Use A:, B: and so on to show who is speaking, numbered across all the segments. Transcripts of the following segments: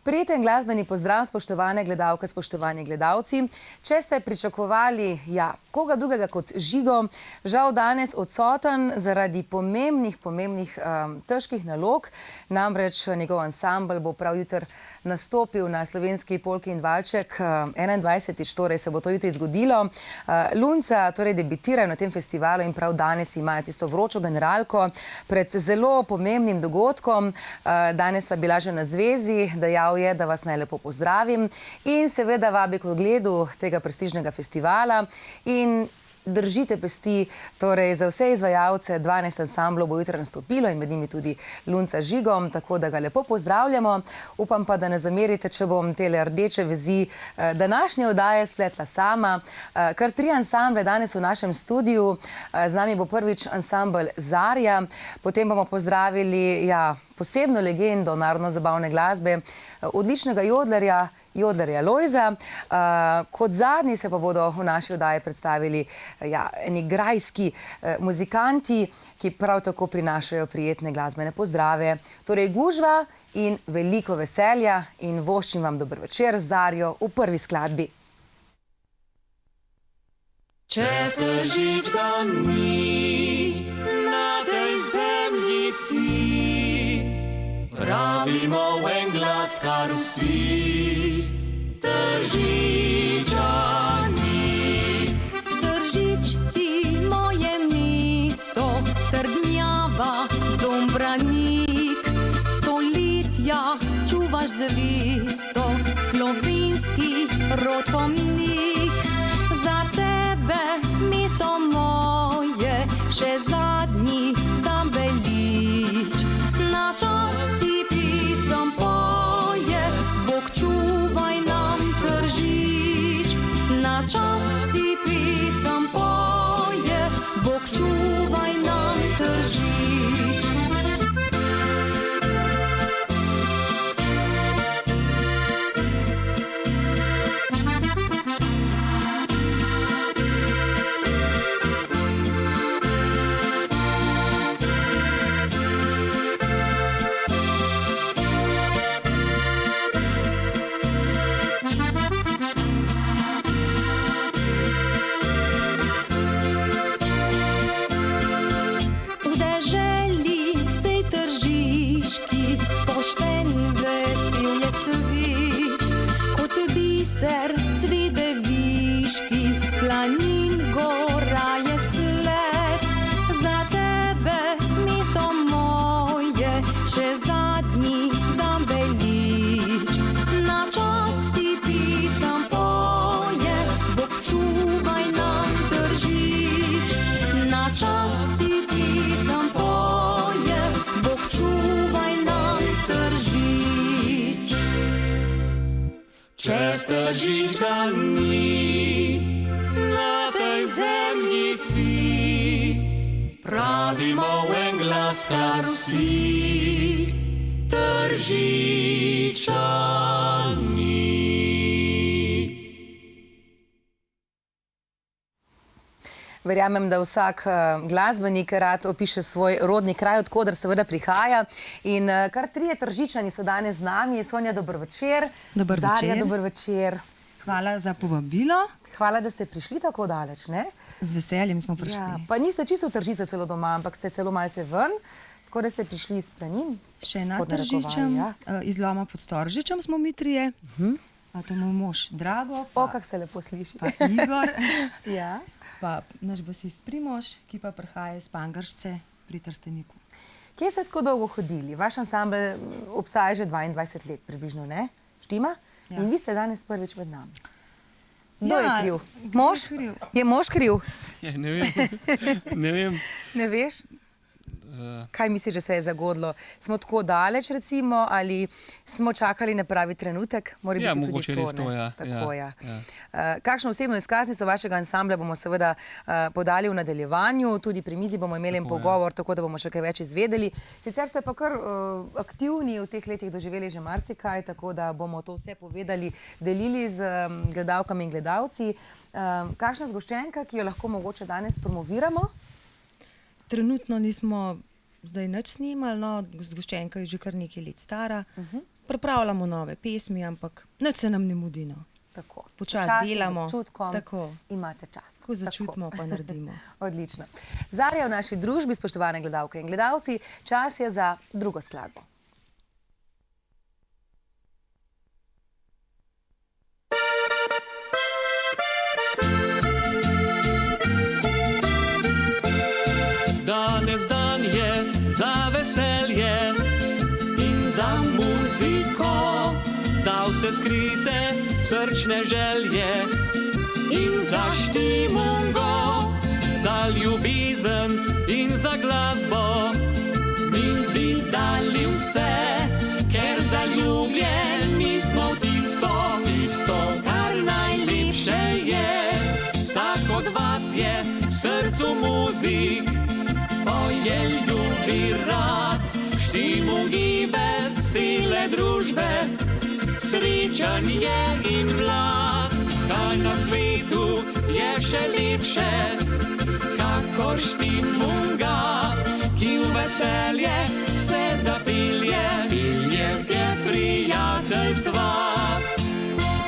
A: Prijeten glasbeni pozdrav, spoštovane gledalke, spoštovani gledalci. Če ste pričakovali, koga drugega kot Žigo, žal danes odsoten zaradi pomembnih, težkih nalog. Namreč njegov ansambel bo prav jutri nastopil na Slovenski polki in valček 21. torej se bo to jutri zgodilo. Lunca torej debitirajo na tem festivalu in prav danes imajo tisto vročo generalko pred zelo pomembnim dogodkom. Danes sva bila že na zvezi, dejal je, da vas naj lepo pozdravim in seveda vabi k ogledu tega prestižnega festivala in držite pesti, torej za vse izvajalce, 12 ansamblov bo jutri nastopilo in med njimi tudi Lunca z Žigom, tako da ga lepo pozdravljamo. Upam pa, da ne zamerite, če bom tele rdeče vezi današnje oddaje spletla sama. Kar 3 ansamble danes v našem studiu. Z nami bo prvič ansambel Zarja, potem bomo pozdravili, posebno legendo narodno-zabavne glasbe, odličnega jodlerja Lojza. Kot zadnji se pa bodo v naši oddaji predstavili eni grajski muzikanti, ki prav tako prinašajo prijetne glasbene pozdrave. Torej gužva in veliko veselja in voščim vam dober večer z Zarjo v prvi skladbi.
B: Če Tržič ga ni na tej zemljici, pravimo v en glas kar vsi Tržičani.
C: Tržič ti moje mesto, trdnjava, dom branik, stoletja čuvaš zvesto, slovenski rodpomnik. Za tebe, mesto moje, še zadnji dan velič. Na čast si pisem poje, Bog čuvaj nam Tržič. Na čast si pisem poje, Bog čuvaj nam Tržič. Cvide viški, planin, gora je splet. Za tebe, mesto moje, še zadnji dan velič. Na čast ti pisem poje, Bog čuvaj nam Tržič. Na čast ti pisem poje, Bog čuvaj nam Tržič.
B: Če Tržič ga ni na tej zemljici, pravimo v en glas kar vsi Tržičani.
A: Verjamem, da vsak glasbenik rad opiše svoj rodni kraj, od koder seveda prihaja. In kar 3 Tržičani so danes z nami. Sonja, dober večer.
D: Dober večer.
A: Zarja, dober večer.
D: Hvala za povabilo.
A: Hvala, da ste prišli tako daleč, ne?
D: Z veseljem smo prišli.
A: Pa niste čisto v Tržicu celo doma, ampak ste celo malce ven, tako da ste prišli iz planin.
D: Še nad Tržičem, iz Loma pod Storžičem smo mi 3. To je moj mož Drago.
A: Kak se lepo sliši.
D: Pa Igor.
A: Ja.
D: Pa naš basist Primož, ki pa prihaja iz Pangaršce pri Trsteniku.
A: Kje ste tako dolgo hodili? Vaš ansambel obstaja že 22 let približno, ne? Štima? In vi ste danes prvič med nami. Kdo je kriv? Mož? Je mož kriv?
B: Ne vem. Ne vem.
A: Ne veš? Kaj misliš, da se je zagodlo? Smo tako daleč, recimo, ali smo čakali na pravi trenutek? Mora
B: Ja,
A: biti tudi
B: mogoče res to, ja.
A: Tako,
B: Ja,
A: ja. Kakšno osebno izkaznico vašega ansambla bomo seveda podali v nadaljevanju, tudi pri mizi bomo imeli en pogovor, tako da bomo še kaj več izvedeli. Sicer ste pa kar aktivni, v teh letih doživeli že marsikaj, tako da bomo to vse povedali, delili z gledalkami in gledalci. Kakšna zgoščenka, ki jo lahko mogoče danes promoviramo?
D: Trenutno nismo zdaj nič snimali, no, zgoščenka je že kar nekaj let stara. Pripravljamo nove pesmi, ampak nič se nam ne mudi, no.
A: Tako.
D: Počasi delamo.
A: Z začutkom
D: Tako.
A: imate čas.
D: Ko začutimo, pa naredimo.
A: Odlično. Zarja v naši družbi, spoštovane gledalke in gledalci, čas je za drugo skladbo.
B: Danes dan je za veselje in za muziko, za vse skrite srčne želje in za štimungo, za ljubezen in za glasbo. Mi bi dali vse, ker zaljubljeni smo v tisto, kar najlepše je. Vsak od vas je v srcu muzik, poje ljubi rad, štimungi vesele družbe, srečen je in mlad. Kaj na svetu je še lepše, kakor štimunga, ki v veselje vse zapelje, piljetke prijateljstva.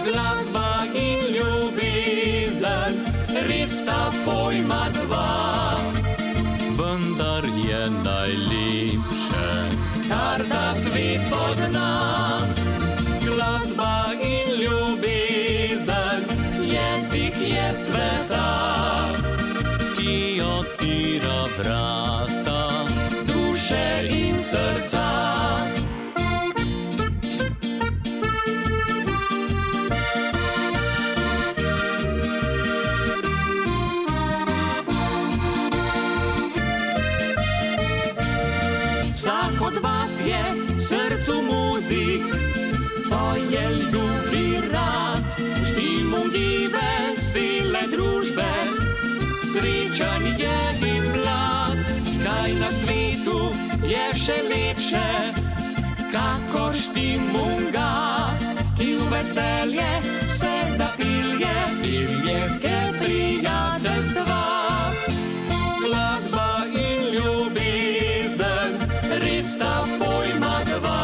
B: Glasba in ljubezen, res sta pojma dva. Vendar je najlepše, kar ta svet pozna. Glasba in ljubezen, jezik je sveta, ki odpira vrata duše in srca. Vsak od vas je v srcu muzik, poje ljubi rad, štimungi vesele družbe, srečen je in mlad. Kaj na svetu je še lepše, kakor štimunga, ki v veselje vse zapelje, piljetke prijateljstva. Glasba in ljubezen, res sta pojma dva.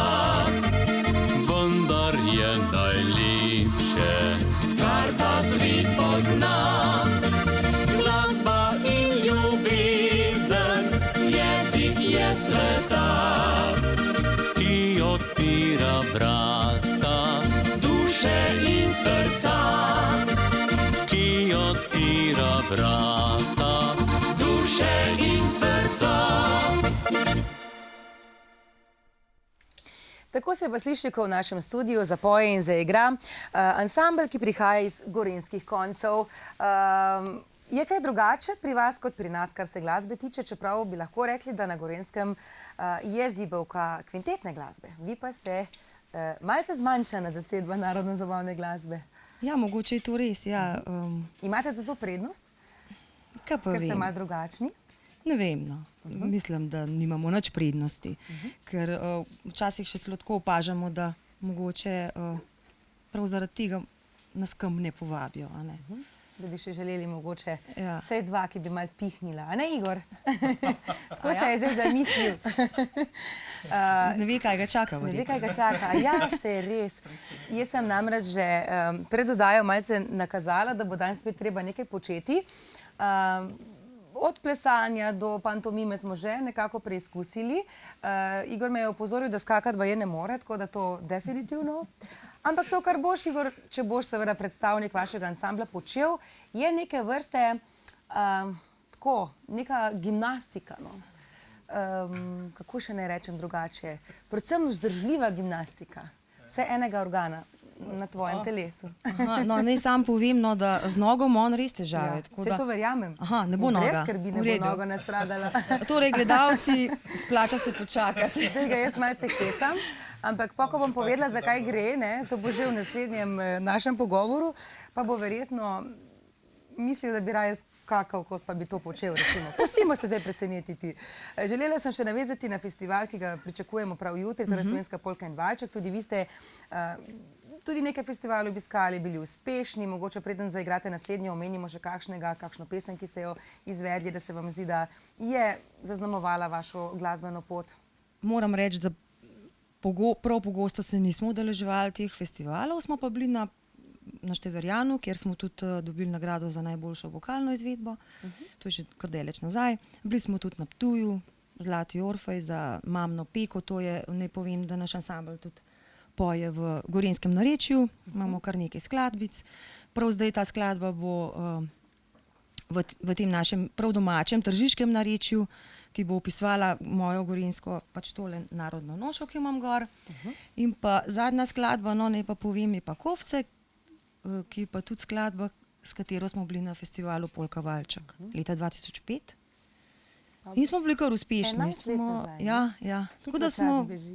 B: Vendar je najlepše, kar ta svet pozna. Glasba in ljubezen, jezik je sveta, ki odpira vrata duše in srca, ki odpira vrata duše in srca.
A: Tako se pa sliši, ko v našem studiu zapoje in zaigra ansambel, ki prihaja iz gorenjskih koncev. Je kaj drugače pri vas kot pri nas, kar se glasbe tiče, čeprav bi lahko rekli, da na Gorenjskem je zibelka kvintetne glasbe. Vi pa ste malce zmanjšana zasedba narodno-zabavne glasbe.
D: Ja, mogoče je to res, ja.
A: Imate za to prednost,
D: Kaj pa
A: ker ste
D: vem?
A: malo drugačni?
D: Ne vem, no. Mislim, da nimamo nič prednosti, ker včasih še celo tako opažamo, da mogoče prav zaradi tega nas kam ne povabijo, a ne.
A: Da bi še želeli mogoče
D: Ja.
A: vsaj dva, ki bi malo pihnila. A ne, Igor? Tako se je zdaj zamislil.
D: Ne ve, kaj ga čaka,
A: Ne ve,
D: verjetno.
A: kaj ga čaka. Ja, se je res. Jaz sem namreč že pred oddajo malce nakazala, da bo danes spet treba nekaj početi. Od plesanja do pantomime smo že nekako preizkusili. Igor me je opozoril, da skakati baje ne more, tako da to definitivno. Ampak to, kar boš, Igor, če boš seveda predstavnik vašega ansambla počel, je neke vrste tako, neka gimnastika, no. Kako še ne rečem drugače. Predvsem vzdržljiva gimnastika. Vse enega organa. na tvojem telesu.
D: Aha, no, naj sam povem, no, da z nogo ima on res težave.
A: Ja, vse to verjamem.
D: Aha, ne bo noga.
A: Brez skrbi ne
D: V
A: bo
D: redu.
A: noga nastradala.
D: Torej, gledalci, splača se počakati.
A: Zdaj ga jaz malce hecam, ampak ko bom povedala, zakaj gre, ne, to bo že v naslednjem našem pogovoru, pa bo verjetno mislil, da bi raje skakal, kot pa bi to počel, recimo. Pustimo se zdaj presenetiti. Želela sem še navezati na festival, ki ga pričakujemo prav jutri, torej Slovenska polka in valček. Tudi vi ste tudi nekaj festivalov obiskali, bili uspešni, mogoče preden zaigrate naslednjo, omenimo še kakšno pesem, ki ste jo izvedli, da se vam zdi, da je zaznamovala vašo glasbeno pot.
D: Moram reči, da prav pogosto se nismo udeleževali teh festivalov, smo pa bili na Števerjanu, kjer smo tudi dobili nagrado za najboljšo vokalno izvedbo. To je že kar daleč nazaj. Bili smo tudi na Ptuju, Zlati Orfej za Mamno Peko, to je, naj povem, da naš ansambel tudi poje v gorenjskem narečju, imamo kar nekaj skladbic. Prav zdaj ta skladba bo v tem našem prav domačem tržiškem narečju, ki bo opisovala mojo gorenjsko, pač tole narodno nošo, ki imam gor. In pa zadnja skladba, no naj pa povem, je pa Kofce, ki je pa tudi skladba, s katero smo bili na festivalu Polka Valček leta 2005. In smo bili kar uspešni.
A: 11 let nazaj,
D: Ja. Tako da
A: čas
D: smo
A: beži.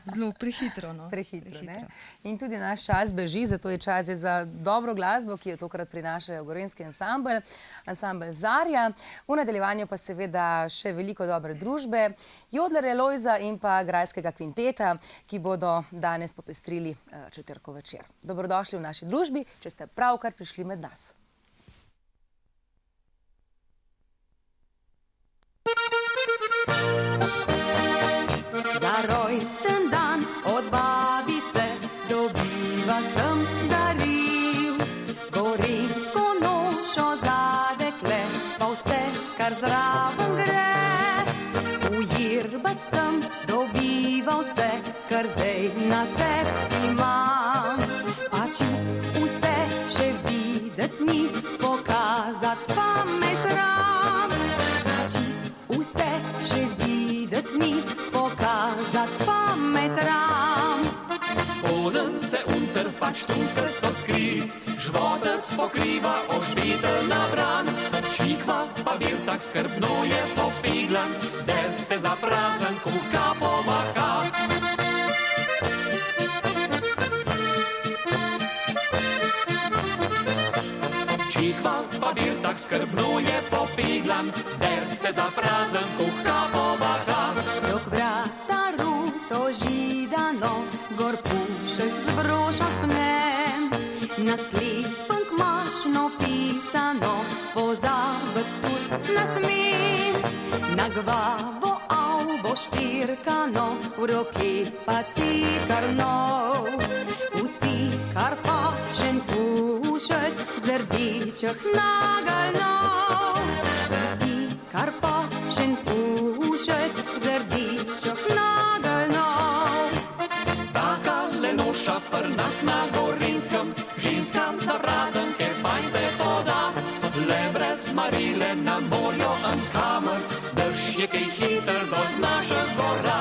D: zelo prehitro. No.
A: Prehitro, ne? In tudi naš čas beži, zato je čas za dobro glasbo, ki jo tokrat prinašajo gorenjski ansambel, ansambel Zarja. V nadaljevanju pa seveda še veliko dobre družbe, Jodlerja Lojza in pa grajskega kvinteta, ki bodo danes popestrili četrtkov večer. Dobrodošli v naši družbi, če ste pravkar prišli med nas.
C: Za rojsten dan od babice dobiva sem daril gorenjsko nošo za dekle, pa vse, kar zraven gre. V jirba sem dobival vse, kar zdaj na sebi imam, a čist vse še videt ni, pokazat pa me sram. A čist vse še videt ni, pokazat pa me sram.
B: Spodence unterfač tunke so skrit, žvodec pokriva ošpitel na bran, čikva pa bil tak skrbno je popiglan, da se za prazen kuhka pomaha. Čikva pa bil tak skrbno je popiglan, da se za prazen kuhka pomaha.
C: Krog vrata ruto židano, gor pušelj z brošo spnem. Na sklepen kmašno pisano, pozabet tudi na smem. Na glavo avbo štirkano, v roki pa cikar nov. V cikar pa šen pušelj z rdečih nageljnov. V cikar pa šen pušelj z rdečih nageljnov.
B: Taka lenoša pr nas na Gorenjskem, ženskam za prazenke fajn se poda. Le brez Marile na morju en kamen, drž je kaj hiter do naša gora.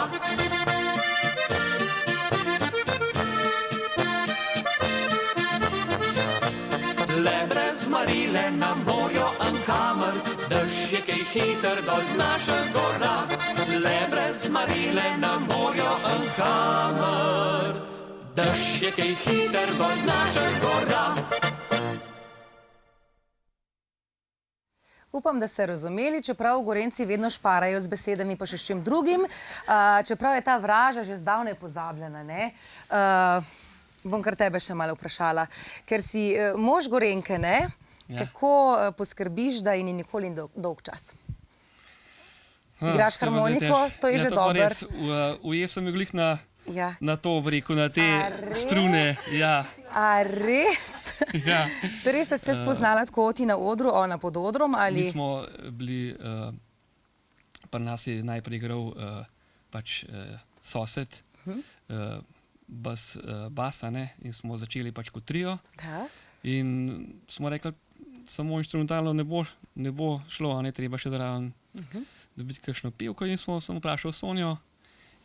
B: Le brez Marile na morju en kamen, drž je kaj hiter do naša gora. Le brez Marile na morju en kamen, drž je kaj hiter do naša gora.
A: Upam, da ste razumeli, čeprav Gorenjci vedno šparajo z besedami, pa še s čim drugim. Čeprav je ta vraža že zdavnaj pozabljena, ne? Bom kar tebe še malo vprašala. Ker si mož Gorenjke, ne?
E: Ja.
A: Kako poskrbiš, da ji ni nikoli dolg čas? Igraš
E: to pa zdaj
A: harmoniko,
E: težko.
A: to je
E: Ja,
A: že
E: to pa
A: dobro.
E: res, ujel sem jo glih
A: Ja.
E: na to, rekel, na te
A: A res?
E: strune. Ja,
A: A res?
E: ja.
A: Torej ste se spoznala tako ti na odru, ona pod odrom,
E: Mi
A: ali...
E: smo bili, pri nas je najprej igral pač sosed, basa, ne, in smo začeli pač kot trio.
A: Da?
E: In smo rekli, samo instrumentalno ne bo šlo, a ne treba še zraven dobiti kakšno pevko. In smo sem vprašal Sonjo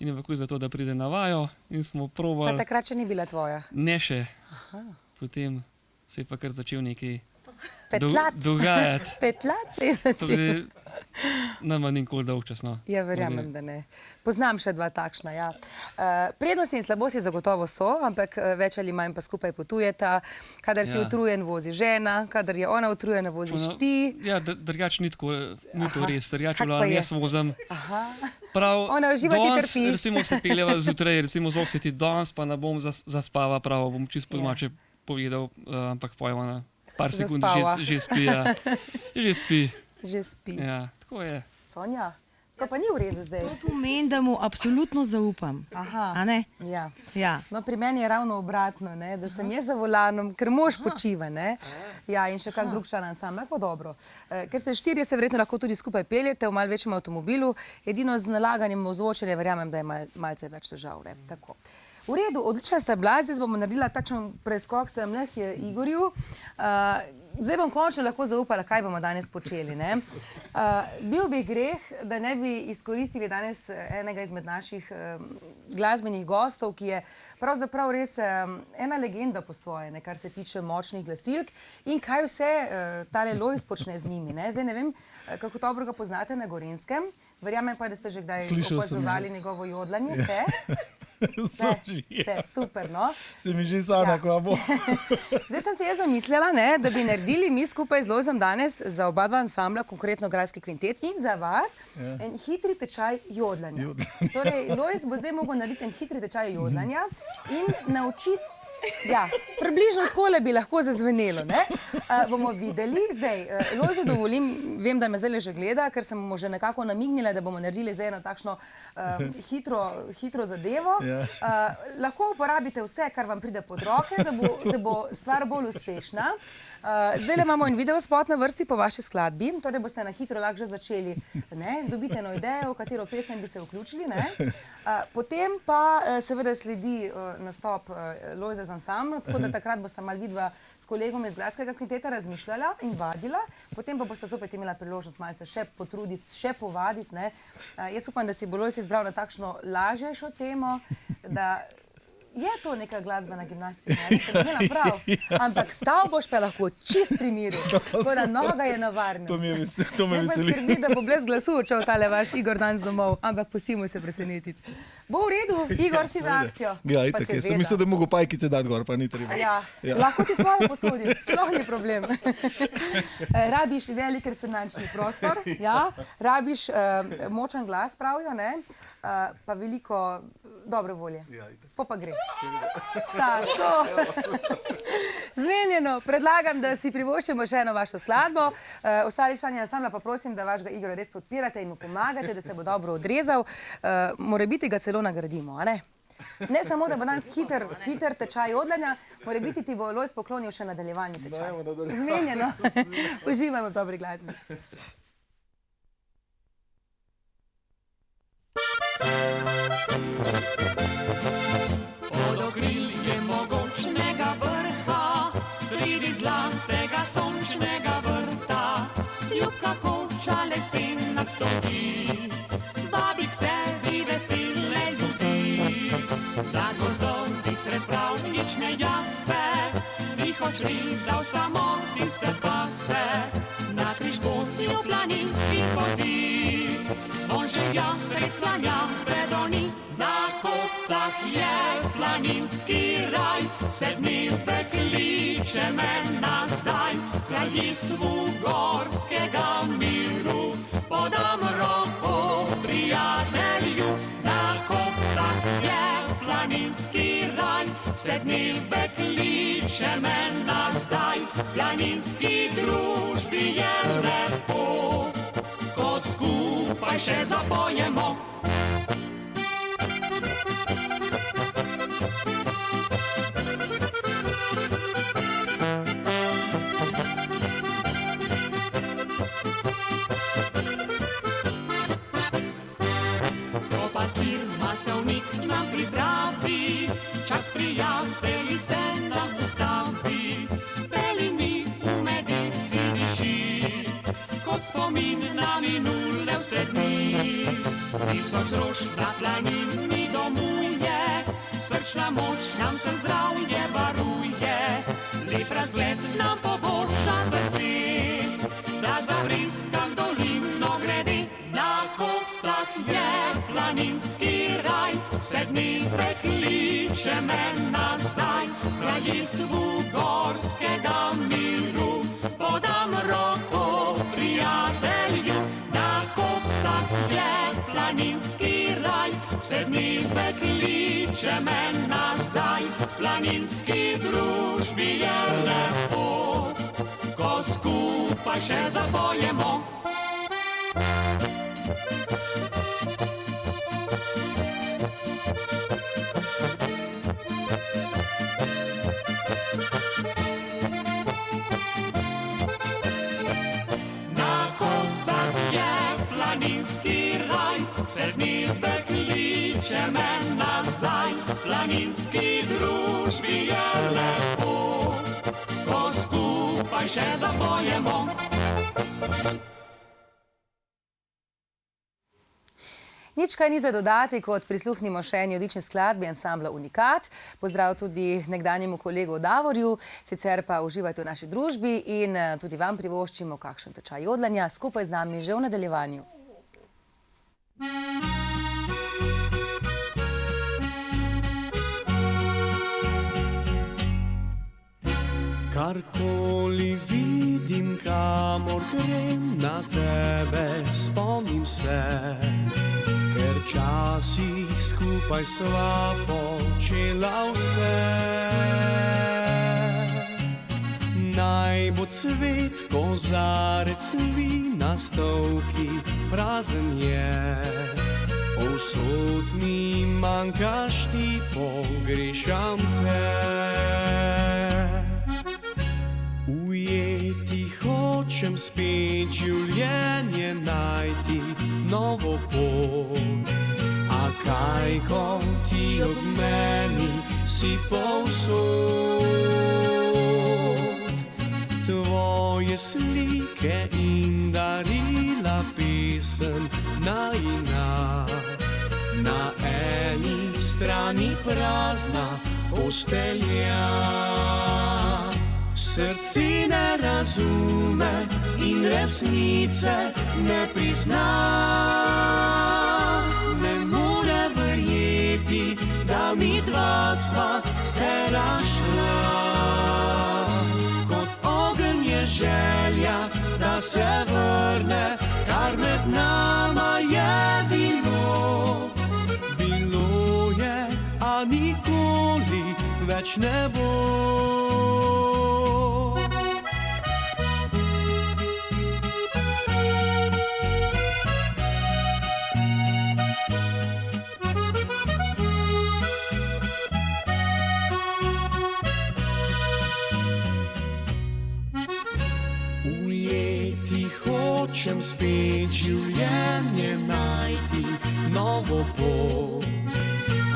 E: in je veliko za to, da pride na vajo in smo probali.
A: Pa takrat še ni bila tvoja.
E: Ne še. Potem se je pa kar začel nekaj
A: Petlat.
E: dogajati.
A: Petlat se je začel.
E: Nama ni nikoli dolg čas, no.
A: Ja, verjamem, da ne. Poznam še dva takšna, ja. Prednosti in slabosti zagotovo so, ampak več ali manj pa skupaj potujeta. Kadar si utrujen, vozi žena, kadar je ona utrujena, voziš ti.
E: Ja, drugače ni tako, ni to res. Drugače
A: Kak pa
E: vlada,
A: je?
E: jaz vozim. Prav,
A: Ona uživa, ti
E: danes,
A: trpiš.
E: recimo se peljeva zjutraj, recimo z Okseti danes, pa ne bom zaspava prav, bom čisto po domače povedal, ampak poje ona par sekund
A: Zaspava.
E: že spi, ja. Že spi.
A: Že spi.
E: Ja, tako je.
A: Sonja, to pa ni v redu zdaj.
D: To pomeni, da mu absolutno zaupam.
A: Aha.
D: A ne?
A: Ja.
D: Ja.
A: No, pri meni je ravno obratno, ne? Da sem jaz za volanom, ker mož počiva, ne? Ja, in še kak drug član ansambla, pa dobro. Ker ste štirje, se verjetno lahko tudi skupaj peljete v malo večjem avtomobilu, edino z nalaganjem ozvočenja verjamem, da je malce več težav, ne? Tako. V redu, odlična sta bila, zdaj bomo naredila takšen preskok sem Igorju. Zdaj bom končno lahko zaupala, kaj bomo danes počeli, ne? Bil bi greh, da ne bi izkoristili danes enega izmed naših glasbenih gostov, ki je pravzaprav res ena legenda po svoje, ne, kar se tiče močnih glasilk in kaj vse tale Lojz počne z njimi, ne? Zdaj ne vem, kako dobro ga poznate na Gorenjskem, verjamem pa, da ste že kdaj opazovali njegovo jodlanje, ste? Ste, super, no?
F: Se mi že sana, ko bo.
A: Zdaj sem se jaz zamislila, ne, da bi naredili mi skupaj z Lojzom danes za oba dva ansambla, konkretno Grajski kvintet in za vas en hitri tečaj jodlanja. Torej, Lojz bo zdaj mogel narediti en hitri tečaj jodlanja in naučiti. Ja, približno takole bi lahko zazvenelo, ne? Bomo videli. Zdaj, Lojzu dovolim, vem, da me zdaj že gleda, ker sem mu že nekako namignila, da bomo naredili zdaj eno takšno hitro zadevo. Lahko uporabite vse, kar vam pride pod roke, da bo stvar bolj uspešna. Zdaj imamo en video spot na vrsti po vaši skladbi, torej boste na hitro lahko že začeli, ne? Dobite eno idejo, v katero pesem bi se vključili, ne? Potem pa seveda sledi nastop Lojza z ansamblom, tako da takrat boste malo vidva s kolegom iz Grajskega kvinteta razmišljala in vadila, potem pa boste zopet imela priložnost malce še potruditi, še povaditi, ne? Jaz upam, da si bo Lojz izbral na takšno lažješo temo, da je to neka glasbena gimnastika, ne? Se mi ne prav, ampak stal boš pa lahko čist pri miru, tako da noga je na varnem.
F: To me veseli.
A: Ne pa skrbi, da bo brez glasu odšel tale vaš Igor danes domov, ampak pustimo se presenetiti. Bo v redu, Igor, si za akcijo.
F: Ja, itak je. Sem mislil, da mogo pajkice dati gor, pa ni treba.
A: Ja, lahko ti svojo posodi, sploh ni problem. Rabiš velik resonančni prostor, ja, rabiš močan glas, pravijo, ne, pa veliko dobre volje. Po pa gre. Tako. Zmenjeno, predlagam, da si privoščimo še eno vašo skladbo. Ostali člani ansambla pa prosim, da vašega Igora res podpirate in mu pomagate, da se bo dobro odrezal. Morebiti ga celo nagradimo, a ne? Ne samo, da bo danes hiter tečaj jodlanja, morebiti ti bo Lojz poklonil še nadaljevalni tečaj. Zmenjeno. Uživajmo v dobri glasbi.
B: Pod okriljem mogočnega vrha, sredi zlatega sončnega vrta, ljubka koča lesena stoji, vabi k sebi vesele ljudi. Nad gozdovi sred pravlične jase, tihoč rida v samoti se pase, na križpotju planinskih poti, zvon želja sred planja predoni. Na kopcah je planinski raj, vse dneve kliče me nazaj, kraljestvu gorskega miru, podam roko prijatelju. Na kopcah je planinski raj, vse dneve kliče me nazaj, planinski družbi je lepo, ko skupaj še zapojemo. Pastir masovnik nam pripravi, čas prijatelji se nam ustavi, peli mi v medici diši, kot spomin na minule vse dni. Tisoč rož na planini domuje, srčna moč nam se zdravje varuje, lep razgled nam poboljša srce, da zavriskam dolino grede, na kovcah je planinski raj, vse dneve kliče me nazaj, kraljestvu gorskega miru, podam roko prijatelju, na kovcah je planinski raj, vse dneve kliče me nazaj, planinski družbi je lepo, ko skupaj še zapojemo. Planinski raj, vse dneve kliče me nazaj, planinski družbi je lepo, ko skupaj še zapojemo.
A: Nič kaj ni za dodati, kot prisluhnimo še eni odlični skladbi ansambla Unikat. Pozdrav tudi nekdanjemu kolegu Davorju, sicer pa uživajte v naši družbi in tudi vam privoščimo kakšen tečaj jodlanja, skupaj z nami že v nadaljevanju.
G: Karkoli vidim, kamor grem, na tebe spomnim se, ker časih skupaj sva počela vse. Naj bo cvet, kozarec vina, stolki prazen je, povsod mi manjkaš ti, pogrešam te. Ujeti hočem spet življenje, najti novo pot, a kaj, ko ti ob meni si povsod. Tvoje slike in darila, pesem najina, na eni strani prazna postelja. Srce ne razume in resnice ne prizna, ne more verjeti, da mi dva sva se razšla. Kot ogenj je želja, da se vrne, kar med nama je bilo. Bilo je, a nikoli več ne bo. Hočem spet življenje najti, novo pot,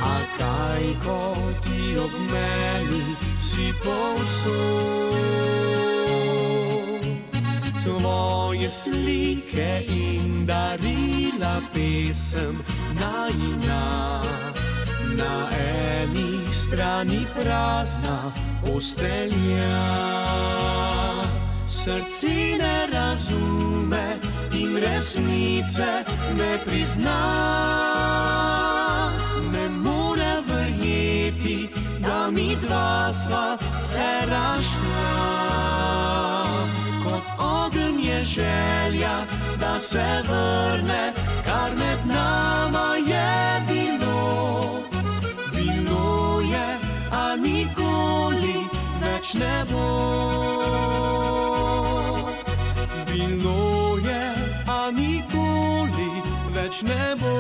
G: a kaj, ko ti ob meni si povsod. Tvoje slike in darila, pesem najina, na eni strani prazna postelja. Srce ne razume in resnice ne prizna, ne more verjeti, da mi dva sva se razšla. Kot ogenj je želja, da se vrne, kar med nama je bilo. Bilo je, a nikoli več ne bo. Bilo je, a nikoli več ne bo.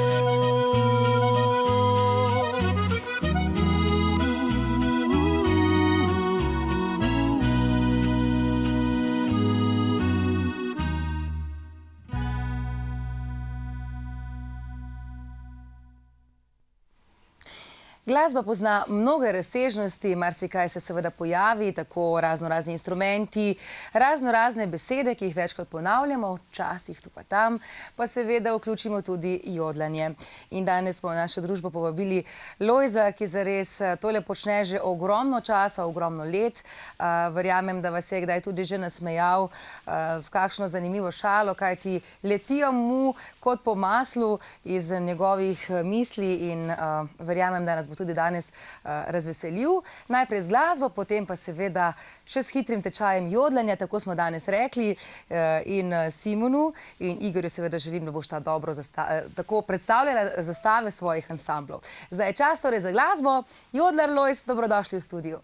A: Glasba pozna mnoge razsežnosti, marsikaj se seveda pojavi, tako raznorazni instrumenti, raznorazne besede, ki jih večkrat ponavljamo, včasih tu pa tam, pa seveda vključimo tudi jodlanje. In danes smo v našo družbo povabili Lojza, ki zares tole počne že ogromno časa, ogromno let. Verjamem, da vas je kdaj tudi že nasmejal s kakšno zanimivo šalo, kajti letijo mu kot po maslu iz njegovih misli in verjamem, da nas bo tudi danes razveselil. Najprej z glasbo, potem pa seveda še s hitrim tečajem jodlanja, tako smo danes rekli, in Simonu in Igorju seveda želim, da boš ta dobro tako predstavljala zastave svojih ansamblov. Zdaj je čas torej za glasbo. Jodlar Lojz, dobrodošli v studiu.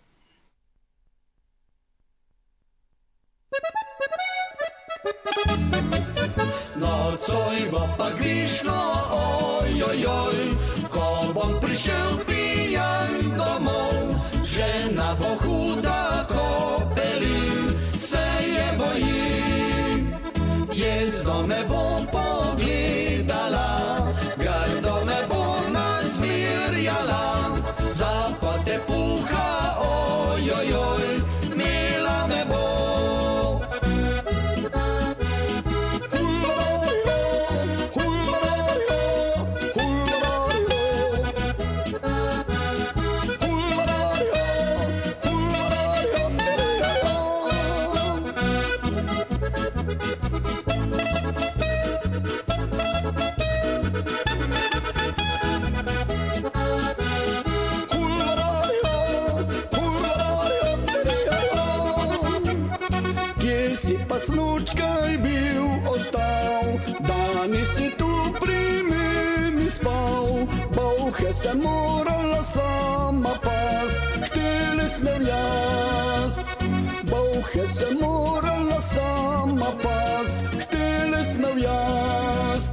G: Nocoj bo pa grišlo, ojojoj, ko bom prišel pijan domov, žena bo huda kopeli, se je bojim. Jezdo me bo pogledala, grdo me bo nazvirjala, zapote puha, ojojoj, mila me bo. Snučkaj bil ostal, da nisi tu pri meni spal. Bolhe se morala sama past, hteli smo jaz. Bolhe se morala sama past, hteli smo jaz.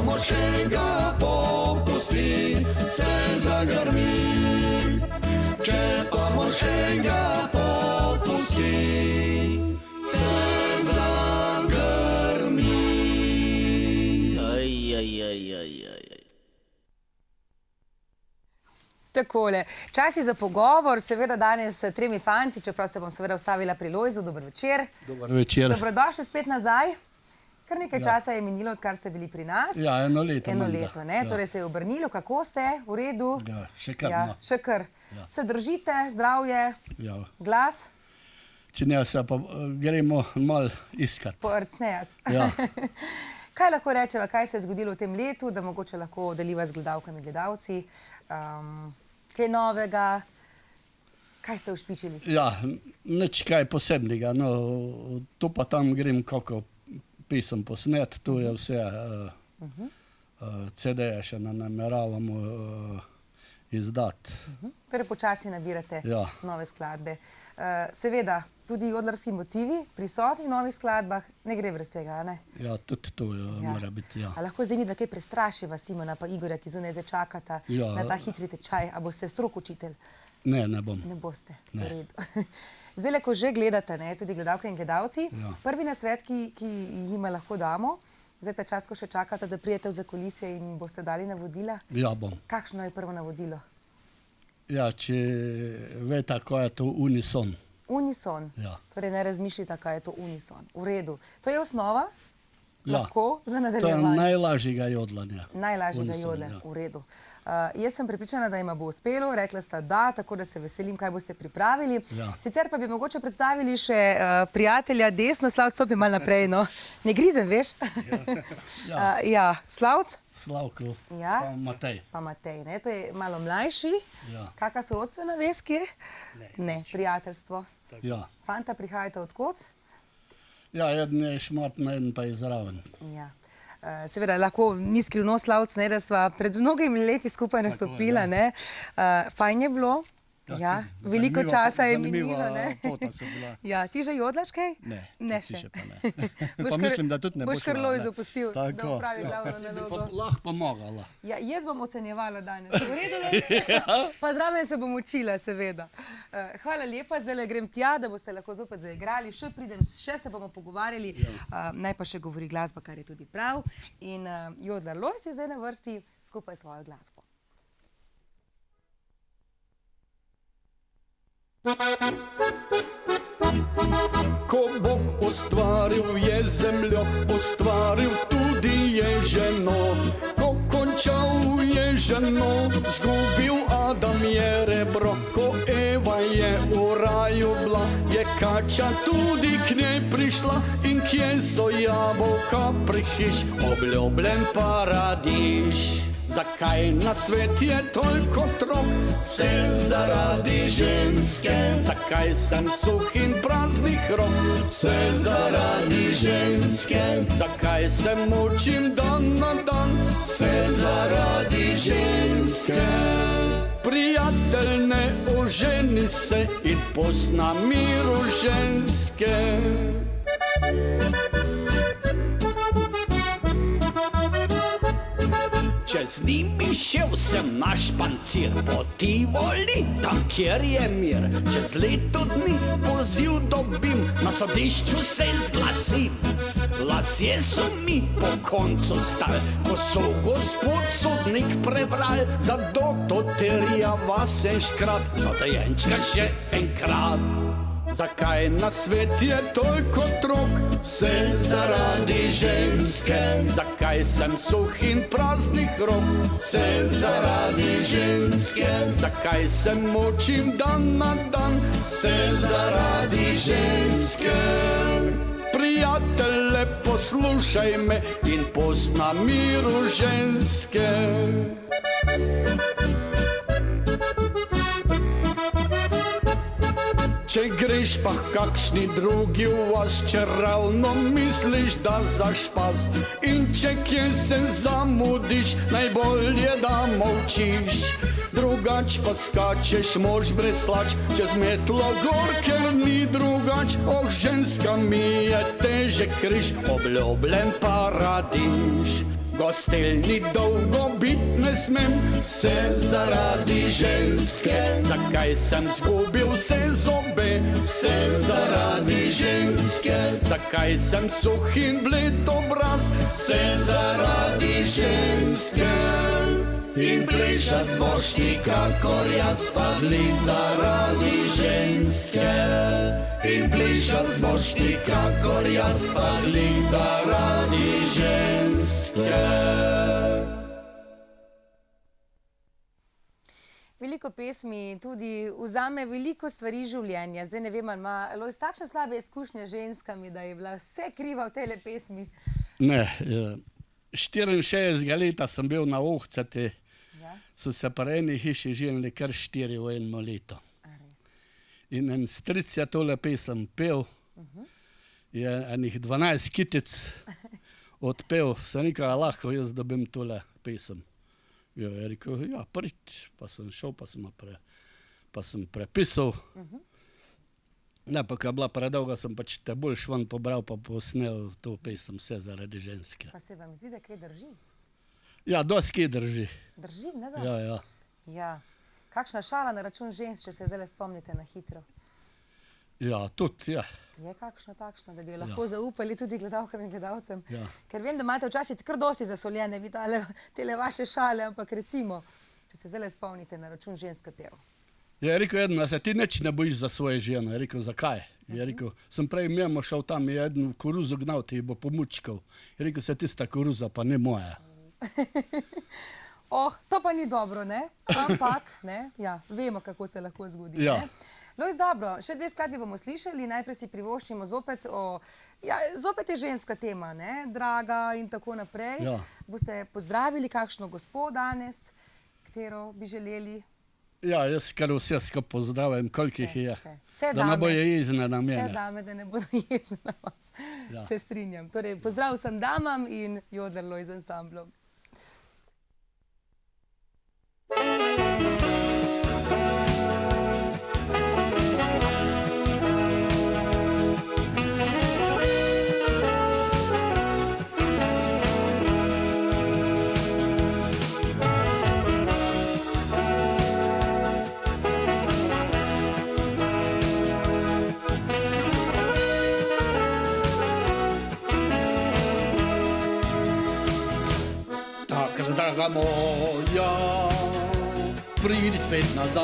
G: Mošega popusti, se zagrmi. Če pa mošega popusti, se zagrmi.
A: Takole, časi za pogovor, seveda danes s tremi fanti, čeprav se bom seveda ustavila pri Lojzu. Dober večer.
H: Dober večer.
A: Dobrodošli spet nazaj. Kar nekaj časa je minilo, odkar ste bili pri nas.
H: Ja, eno leto.
A: Eno leto, ne? Ja. Torej se je obrnilo. Kako ste? V redu?
H: Ja, še kar.
A: Ja, še kar. Ja. Se držite, zdravje,
H: ja.
A: Glas?
H: Če ne, se pa gremo malo iskat.
A: Poarcnejat.
H: Ja.
A: Kaj lahko rečeva, kaj se je zgodilo v tem letu, da mogoče lahko deliva z gledalkami, gledalci? Kaj novega? Kaj ste ušpičili? Ja,
H: nič kaj posebnega. No, tu pa tam grem kako pisem posnet, tu je vse, CD-je še nameravamo izdati.
A: Torej počasi nabirate nove skladbe. Seveda, tudi jodlarski motivi prisotni v novih skladbah, ne gre brez tega, ne?
H: Ja, tudi to mora biti, ja.
A: A lahko zdaj midva kaj prestrašiva Simona pa Igorja, ki zunaj zdaj čakata na ta hitri tečaj? A boste strok učitelj?
H: Ne, ne bom.
A: Ne boste, v redu. Zdaj, ko že gledate, tudi gledalke in gledalci, prvi nasvet, ki jima lahko damo, zdaj ta čas, ko še čakate, da prijete v zakulisje in boste dali navodila?
H: Ja, bom.
A: Kakšno je prvo navodilo?
H: Ja, če veta, kaj je to unison.
A: Unison?
H: Ja.
A: Torej ne razmišljite, kaj je to unison. V redu. To je osnova? Lahko za nadaljevanje?
H: To je najlažjega jodlanja.
A: Najlažjega jodlanja, v redu. Jaz sem prepričana, da jima bo uspelo, rekla sta da, tako da se veselim, kaj boste pripravili. Sicer pa bi mogoče predstavili še prijatelja desno. Slavc, stopi malo naprej, no. Ne grizem, veš? Ja, Slavc?
H: Slavko,
A: Ja.
H: pa Matej.
A: Pa Matej, ne? To je malo mlajši.
H: Ja.
A: Kakšna sorodstvena vez, kje? Ne, prijateljstvo.
H: Ja.
A: Fanta prihajate odkot?
H: Ja, eden je šmatna, eden pa je zraven.
A: Ja. Seveda, lahko ni skrivnost, Slavc, ne, da sva pred mnogimi leti skupaj nastopila, ne. Fajn je bilo. Ja, veliko časa je minilo, ne. Ja, ti že jodlaš kaj? Ne še.
F: Pa mislim, da tudi ne bo
A: Boš kar
F: šla,
A: Lojzu
F: ne.
A: pustil, da
F: Tako.
A: opravi glavno nalogo.
H: Lahko pomagala.
A: Ja, jaz bom ocenjevala danes. V redu, pa zraven se bom učila, seveda. Hvala lepa, zdaj grem tja, da boste lahko zopet zaigrali. Še pridem, še se bomo pogovarjali. Naj pa še govori glasba, kar je tudi prav. In Jodlar Lojz je zdaj na vrsti skupaj s svojo glasbo.
I: Ko Bog ustvaril je zemljo, ustvaril tudi je ženo. Ko končal je ženo, zgubil Adam je rebro. Ko Eva je v raju bila, je kača tudi k njej prišla. In kje so jabolka pri hiš, obljubljen paradiž. Zakaj na svet je toliko trok? Vse zaradi ženske. Zakaj sem suh in praznih rok? Vse zaradi ženske. Zakaj se mučim dan na dan? Vse zaradi ženske. Prijatelj, ne oženi se in pust na miru ženske. Čez njimi šel sem na špancir, po Tivoli, tam kjer je mir. Čez leto dni poziv dobim, na sodišču se zglasim. Lasje so mi po koncu stal, ko so gospod sodnik prebral. Za doterja vas enškrat, za dojenčka še enkrat. Zakaj na svet je toliko trok? Vse zaradi ženske. Zakaj sem suh in praznih rok? Vse zaradi ženske. Zakaj se mučim dan na dan? Vse zaradi ženske. Prijatelj, poslušaj me in pust na miru ženske. Če greš pa kakšni drugi v vas, če ravno misliš, da zašpas. In če kje se zamudiš, najbolje da molčiš. Drugač pa skačeš, mož brez hlač, čez metlo gor, ker ni drugač. Oh, ženska mi je težek križ, obljubljen paradiž. Gostilni dolgo bit ne smem, vse zaradi ženske. Zakaj sem zgubil vse zobe? Vse zaradi ženske. Zakaj sem suh in bled obraz? Vse zaradi ženske. In pleša zbožni, kakor jaz, padli zaradi ženske. In pleša zbožni, kakor jaz, padli zaradi ženske.
A: Veliko pesmi tudi vzame veliko stvari življenja. Zdaj ne vem, ali ima Lojz takšne slabe izkušnje z ženskami, da je bila vse kriva v tele pesmi.
H: Ne, 64 leta sem bil na Ohcati, so se pa eni hiši ženili kar 4 v enem letu. In en stric je tole pesem pel, je enih 12 kitic odpel, sem rekel, lahko jaz dobim tole pesem. Ja, je rekel, ja, prid, pa sem šel, pa sem prepisal. Ne, pa ko je bila predolga, sem pač te boljš ven pobral, pa posnel to pesem, vse zaradi ženske.
A: Pa se vam zdi, da kaj drži?
H: Ja, dosti drži.
A: Drži, ne da?
H: Ja.
A: Ja. Kakšna šala na račun žensk, če se zdaj spomnite na hitro?
H: Ja, tudi, ja.
A: Je kakšna takšna, da bi jo lahko zaupali tudi gledalkam in gledalcem?
H: Ja.
A: Ker vem, da imate včasih kar dosti zasoljene, vi tele vaše šale, ampak recimo, če se zdaj spomnite na račun žensk katev.
H: Je rekel eden, da se ti nič ne bojiš za svoje žene. Je rekel, zakaj? Je rekel, sem prej mimo šel tam, je eden v koruzo gnal, ti bo pomučkal. Je rekel, se tista koruza pa ne moja.
A: Oh, to pa ni dobro, ne? Ampak, ne? Ja, vemo, kako se lahko zgodi.
H: Ja.
A: Ne? Lojz, dobro, še dve skladbi bomo slišali, najprej si privoščimo zopet zopet je ženska tema, ne? Draga in tako naprej.
H: Ja.
A: Boste pozdravili kakšno gospo danes, katero bi želeli?
H: Ja, jaz kar vse skupaj pozdravim, koliko jih je.
A: Vse
H: Da ne bojo jezne na
A: Vse
H: mene.
A: dame, da ne bodo jezne na vas.
H: Ja.
A: Se strinjam. Torej, pozdrav vsem damam in Jodler Lojz ansamblom.
I: Takrat, draga moja, pridi spet nazaj.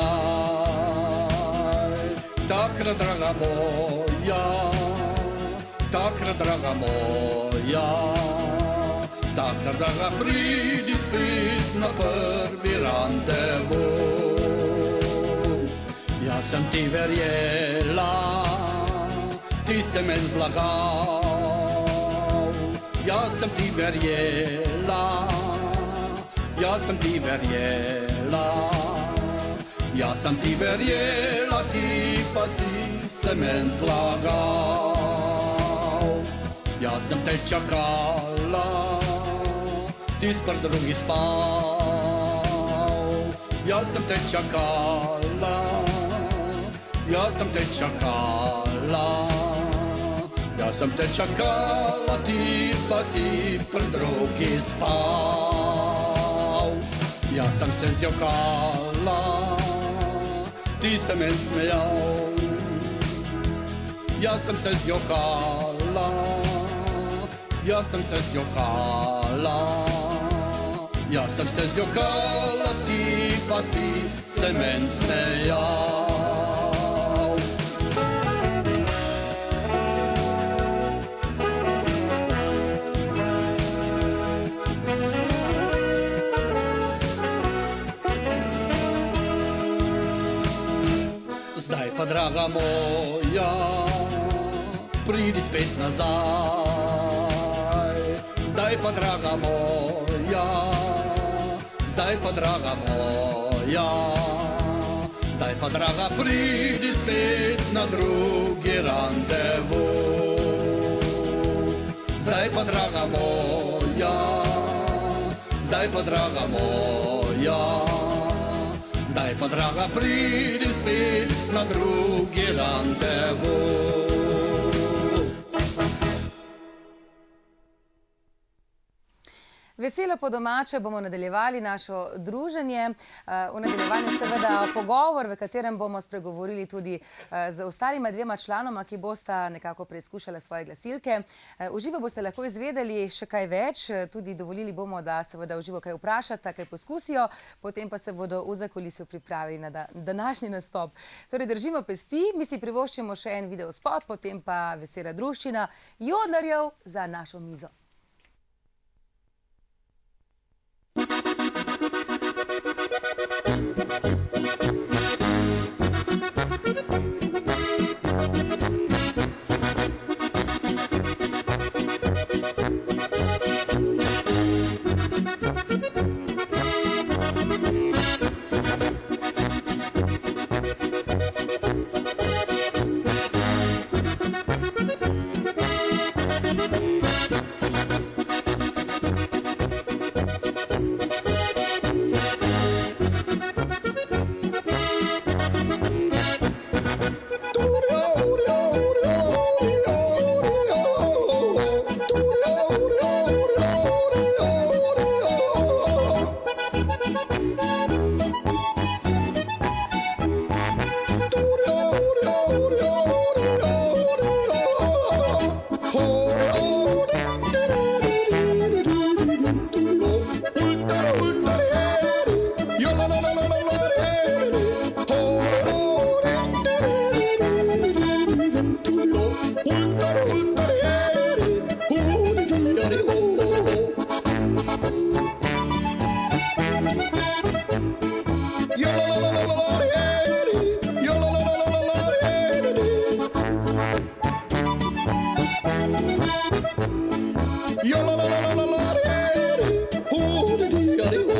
I: Takrat, draga moja, takrat, draga moja, takrat, draga, pridi spet na prvi randevu. Jaz sem ti verjela, ti se men zlagal. Jaz sem ti verjela, jaz sem ti verjela, jaz sem ti verjela, ti pa si se men zlagal. Jaz sem te čakala, ti si pri drugi spal. Jaz sem te čakala, jaz sem te čakala, jaz sem te čakala, ti pa si pri drugi spal. Jaz sem se zjokala, ti se men smejal. Jaz sem se zjokala, jaz sem se zjokala, jaz sem se zjokala, ti pa si se men smejal. Zdaj pa, draga moja, pridi spet nazaj. Zdaj pa, draga moja, zdaj pa, draga moja, zdaj pa, draga, pridi spet na drugi randevu. Zdaj pa, draga moja, zdaj pa, draga moja, zdaj pa, draga, pridi spet na drugi randevu.
A: Veselo po domače bomo nadaljevali našo druženje. V nadaljevanju seveda pogovor, v katerem bomo spregovorili tudi z ostalima dvema članoma, ki bosta nekako preizkušala svoje glasilke. V živo boste lahko izvedeli še kaj več, tudi dovolili bomo, da seveda v živo kaj vprašata, kaj poskusijo, potem pa se bodo v zakulisju pripravili na današnji nastop. Torej držimo pesti, mi si privoščimo še en video spot, potem pa vesela druščina jodlarjev za našo mizo.
I: Yo la la la la la la ho di di ho.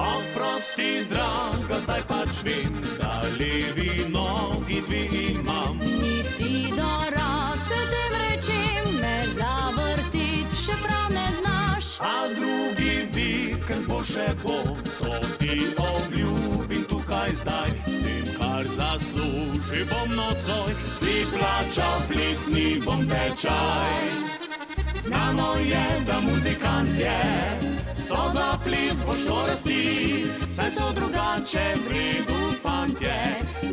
B: Oprosti, draga, zdaj pač vem, da levi nogi dve imam.
C: Nisi dorasel, tem rečem, me zavrtit še prav ne znaš.
B: A drugi vikend bo še bo, to ti obljubim tukaj zdaj. S tem, kar zasluži bom nocoj, si plačal plisni bom tečaj. Znano je, da muzikant je, so za ples boš to rasti, saj so drugače v redu fantje,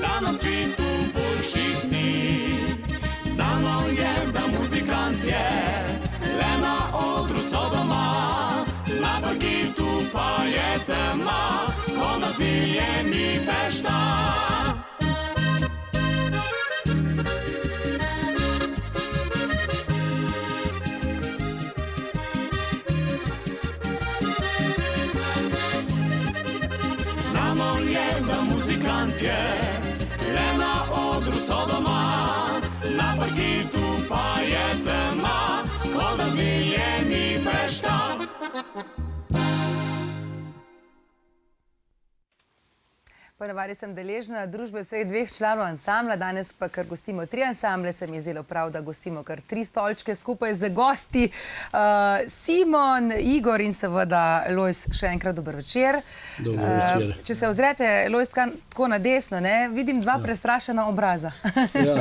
B: da na svetu boljših ni. Znano je, da muzikant je, le na odru so doma, na parketu pa je tema, ko na zelje mi pešta. Muzikant je, le na odru so doma, na parketu pa je tema, ko da zelje mi pešta.
A: Ponavadi sem deležna družbe vseh 2 članov ansambla, danes pa, ker gostimo 3 ansamble, se mi je zdelo prav, da gostimo kar 3 stolčke skupaj z gosti. Simon, Igor in seveda Lojz, še enkrat dober večer.
H: Dober večer.
A: Če se ozrete, Lojz, tako na desno, ne, vidim 2 prestrašena obraza.
H: Ja,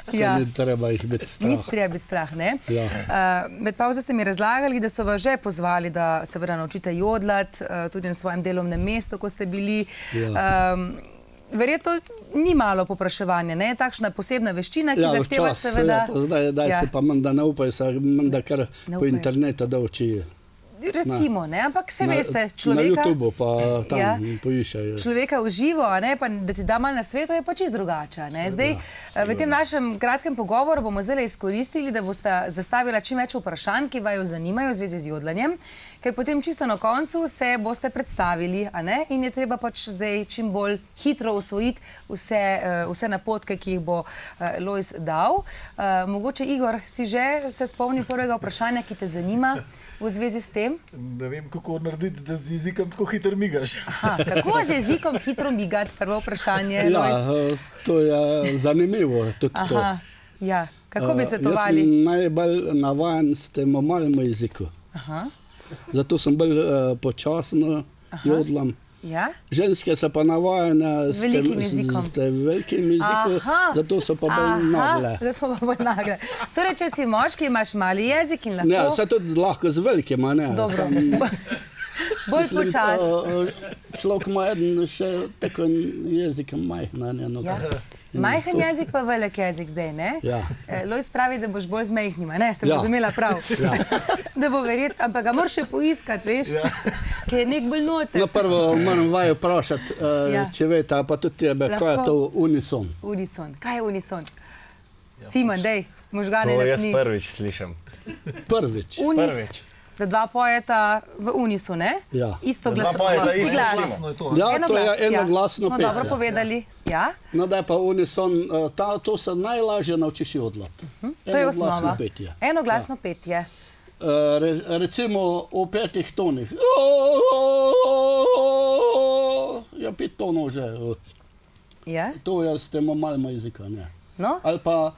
H: se ni treba jih biti strah.
A: Ni treba biti strah, ne?
H: Ja.
A: Med pauzo ste mi razlagali, da so vas že pozvali, da seveda naučite jodlat, tudi na svojem delovnem mestu, ko ste bili. Verjetno ni malo popraševanja, ne? Takšna posebna veščina, ki zahteva seveda...
H: Ja, zdaj se pa menda ne upajo, se menda kar po internetu da uči.
A: Recimo, ne? Ampak se veste, človeka...
H: Na YouTubeu pa tam poišajo.
A: Človeka v živo, ne? Pa da ti da malo na svetu, je pa čisto drugače, ne? Zdaj, v tem našem kratkem pogovoru bomo zdaj izkoristili, da boste zastavila čim več vprašanj, ki vaju zanimajo v zvezi z jodlanjem, ker potem čisto na koncu se boste predstavili, a ne? In je treba pač zdaj čim bolj hitro usvojiti vse napotke, ki jih bo Lojz dal. Mogoče, Igor, si že se spomnil prvega vprašanja, ki te zanima v zvezi s tem?
J: Ne vem, kako narediti, da z jezikom tako hitro migaš.
A: Aha, kako z jezikom hitro migati? Prvo vprašanje, Lojz.
H: Ja, to je zanimivo, tudi to.
A: Aha, ja. Kako bi svetovali?
H: Jaz sem najbolj navajen s tem malem jeziku.
A: Aha.
H: Zato sem bolj počasno jodlam.
A: Ja?
H: Ženske so pa navajene
A: z velikim jezikom.
H: Velikim jezikom, zato so pa bolj nagle.
A: Zato smo pa bolj nagle. Torej, če si moški, imaš mali jezik in lahko...
H: Ja, se tudi lahko z velikim, a ne.
A: Dobro. Bolj počas.
H: Človek ima eden še tako jezik majhna.
A: Ja. Majhen jezik pa velik jezik zdaj, ne?
H: Ja.
A: Lojz pravi, da boš bolj z majhnima, ne? Sem razumela prav.
H: Ja.
A: Da bo verjetno, ampak ga moraš še poiskati, veš? Ker je nek bolj noter.
H: No, prvo moram vaju vprašati, če vete, pa tudi tebe, kaj je to unison?
A: Unison. Kaj je unison? Simon, dej, možgane
K: To
A: napni.
K: jaz prvič slišim.
H: Prvič.
K: Prvič.
A: Da 2 pojeta v unisu, ne?
H: Ja.
A: Isto
K: Da 2 pojeta
A: isti
K: isto
A: glas.
H: Ja, to je enoglasno
A: Smo
H: petje.
A: dobro povedali. Ja?
H: No, da je pa unison, to se najlažje naučiš jodlati.
A: To je osnova.
H: Petje.
A: Enoglasno petje.
H: Recimo v 5 tonih. Ja, 5 tonov že.
A: Ja?
H: To je s tem malima jezika, ne.
A: No?
H: Ali pa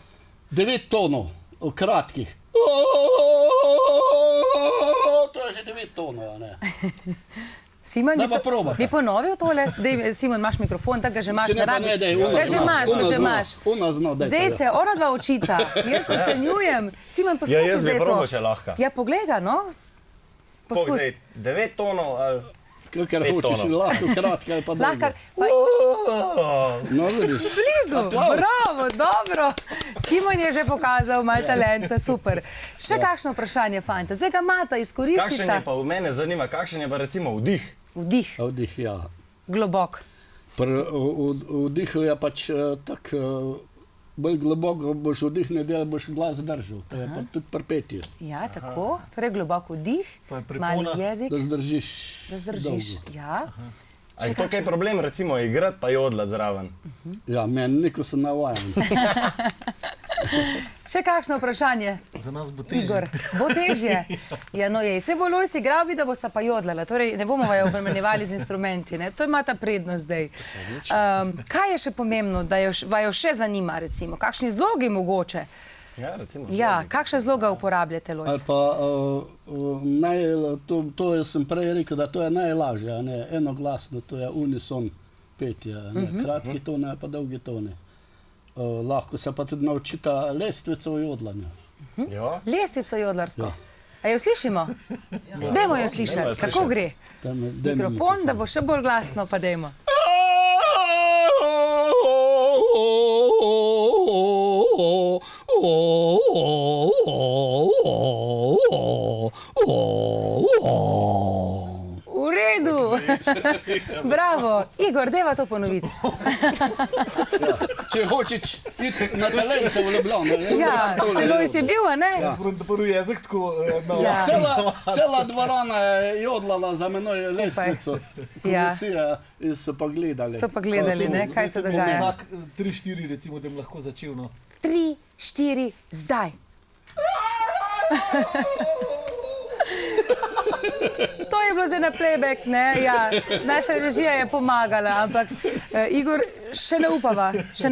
H: 9 tonov, kratkih. To je že 9 tonov, ne.
A: Simon,
H: Da pa probate.
A: bi ponovil tole? Dej, Simon, imaš mikrofon, tako ga že imaš,
H: Če ne,
A: ne
H: pa
A: rabiš.
H: ne, daj,
A: Ga že imaš, ga že imaš.
H: Ona zna, dajte.
A: Zdaj se ona 2 učita. Jaz ocenjujem. Simon,
K: Ja,
A: poskusi
K: jaz bi
A: zdaj to.
K: probal, če lahko.
A: Ja, poglej ga, no.
K: Koliko
A: Poskus.
K: zdaj? 9 tonov ali...
H: Kakor
K: 5
H: hočeš,
K: tonov.
H: lahko kratke ali pa
A: Lahko,
H: dolge. No, vidiš.
A: blizu, bravo, dobro. Simon je že pokazal malo talenta, super. Še kakšno vprašanje, fanta? Zdaj ga imata,
K: Kakšen je
A: izkoristita.
K: pa, mene zanima, kakšen je pa recimo vdih?
A: Vdih,
H: Vdih, ja.
A: globok.
H: Vdihu je pač tako, bolj globoko boš vdihnil, da boš glas držal. To je pa tudi pri petju.
A: Ja, tako. Torej globok vdih,
J: Pa je
A: mali
J: pripona.
A: jezik,
H: Da zdržiš
A: da zdržiš.
H: dolgo.
A: Ja.
K: A je to kaj problem, recimo igrati pa jodlati zraven?
H: Ja, meni niko sem navajen.
A: Še kakšno vprašanje?
J: Za nas bo težje.
A: Igor, bo težje. Ja, no je. Se bo Lojz igral, vi da boste pa jodlala. Torej, ne bomo vaju obremenjevali z instrumenti. Ne? To ima ta prednost zdaj. Kaj je še pomembno, da vaju še zanima, recimo? Kakšni zlogi mogoče?
K: Ja, recimo.
A: Ja, kakšne zloga uporabljate,
H: Ali
A: Lojz?
H: pa, to sem prej rekel, da to je najlažje, a ne, enoglasno, to je unison petje, a ne, kratki tone pa dolgi tone. Lahko se pa tudi naučita lestvico v jodlanju.
K: Ja.
A: Lestvico jodlarsko.
H: Ja.
A: A jo slišimo? Dajmo jo slišati. Kako gre? Mikrofon, da bo še bolj glasno, pa dajmo. V redu. Bravo. Igor, dajva to ponoviti.
H: Če hočeš iti na talente v Ljubljano.
A: Ja, Lojz je bil, a ne?
J: Jaz moram da prvi jezik tako
A: Ja.
H: Cela dvorana je jodlala za menoj lestvico.
A: Ja.
H: Komisija in so pa gledali.
A: So pa gledali, ne, kaj se dogaja.
J: Enak 3-4 recimo, da bi lahko začel. No.
A: 3, 4, zdaj. To je bilo zdaj na playback, ne? Ja, naša režija je pomagala, ampak Igor, še ne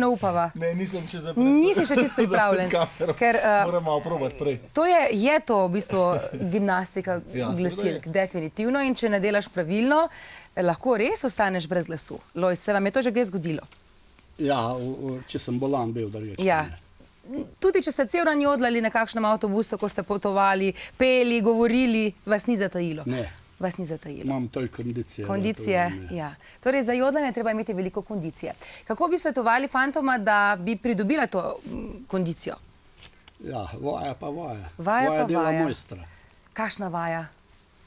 A: upava.
J: Ne, nisem še
A: Nisi še čisto pripravljen. Ker,
J: moram malo probati prej.
A: Je to v bistvu gimnastika glasilk, definitivno. In če ne delaš pravilno, lahko res ostaneš brez glasu. Lojz, se vam je to že kdaj zgodilo?
H: Ja, če sem bolan bil, da rečem.
A: Ja. Tudi če ste cel dan jodlali na kakšnem avtobusu, ko ste potovali, peli, govorili, vas ni zatajilo?
H: Ne.
A: Vas ni zatajilo?
H: Imam toliko kondicije.
A: Kondicije, ja. Torej, za jodlanje treba imeti veliko kondicije. Kako bi svetovali fantoma, da bi pridobila to kondicijo?
H: Ja, vaja pa vaja.
A: Vaja
H: dela mojstra.
A: Kakšna vaja?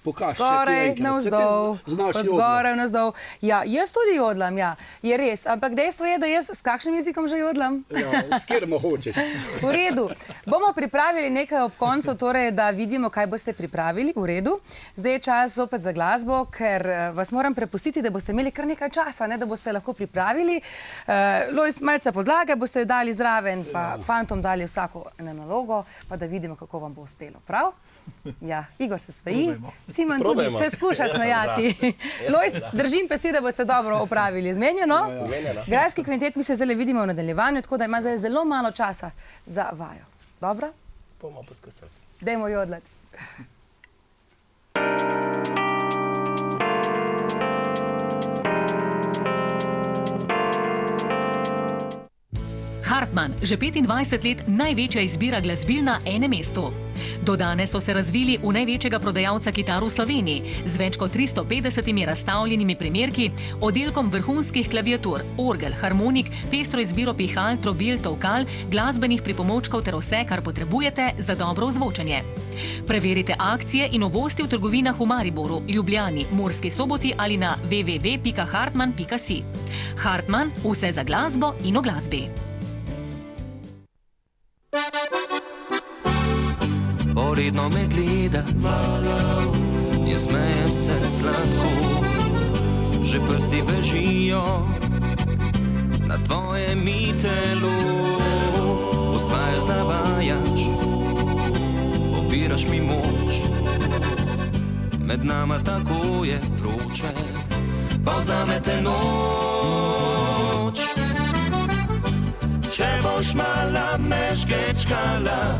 H: Pokaž
A: Zgoraj, navzdol, zgoraj, navzdol. Ja, jaz tudi jodlam, ja, je res. Ampak dejstvo je, da jaz s kakšnim jezikom že jodlam?
H: Ja, s katerim hočeš.
A: V redu. Bomo pripravili nekaj ob koncu, torej, da vidimo, kaj boste pripravili. V redu. Zdaj je čas zopet za glasbo, ker vas moram prepustiti, da boste imeli kar nekaj časa, ne, da boste lahko pripravili. Lojz, malce podlage boste dali zraven, pa fantom dali vsako eno nalogo, pa da vidimo, kako vam bo uspelo. Prav? Ja, Igor se smeji, Simon tudi se skuša smejati. Lojz, držim pesti, da boste dobro opravili. Zmenjeno? Grajski kvintet mi se zdaj vidimo v nadaljevanju, tako da ima zdaj zelo malo časa za vajo. Dobro?
K: Bomo poskusili.
A: Dajmo jodlati.
L: Hartmann, že 25 let največja izbira glasbil na enem mestu. Do danes so se razvili v največjega prodajalca kitar v Sloveniji, z več kot 350 razstavljenimi primerki, oddelkom vrhunskih klaviatur, orgel, harmonik, pestro izbiro pihal, trobil, tolkal, glasbenih pripomočkov ter vse, kar potrebujete za dobro ozvočanje. Preverite akcije in novosti v trgovinah v Mariboru, Ljubljani, Murski Soboti ali na www.hartmann.si. Hartmann, vse za glasbo in o glasbi.
M: Poredno me gleda, in smeje se sladko, že prsti bežijo na tvojem telu. Osvajaš, zavajaš, opiraš mi moč, med nama tako je vroče, pa vzame te noč. Če boš mala me žgečkala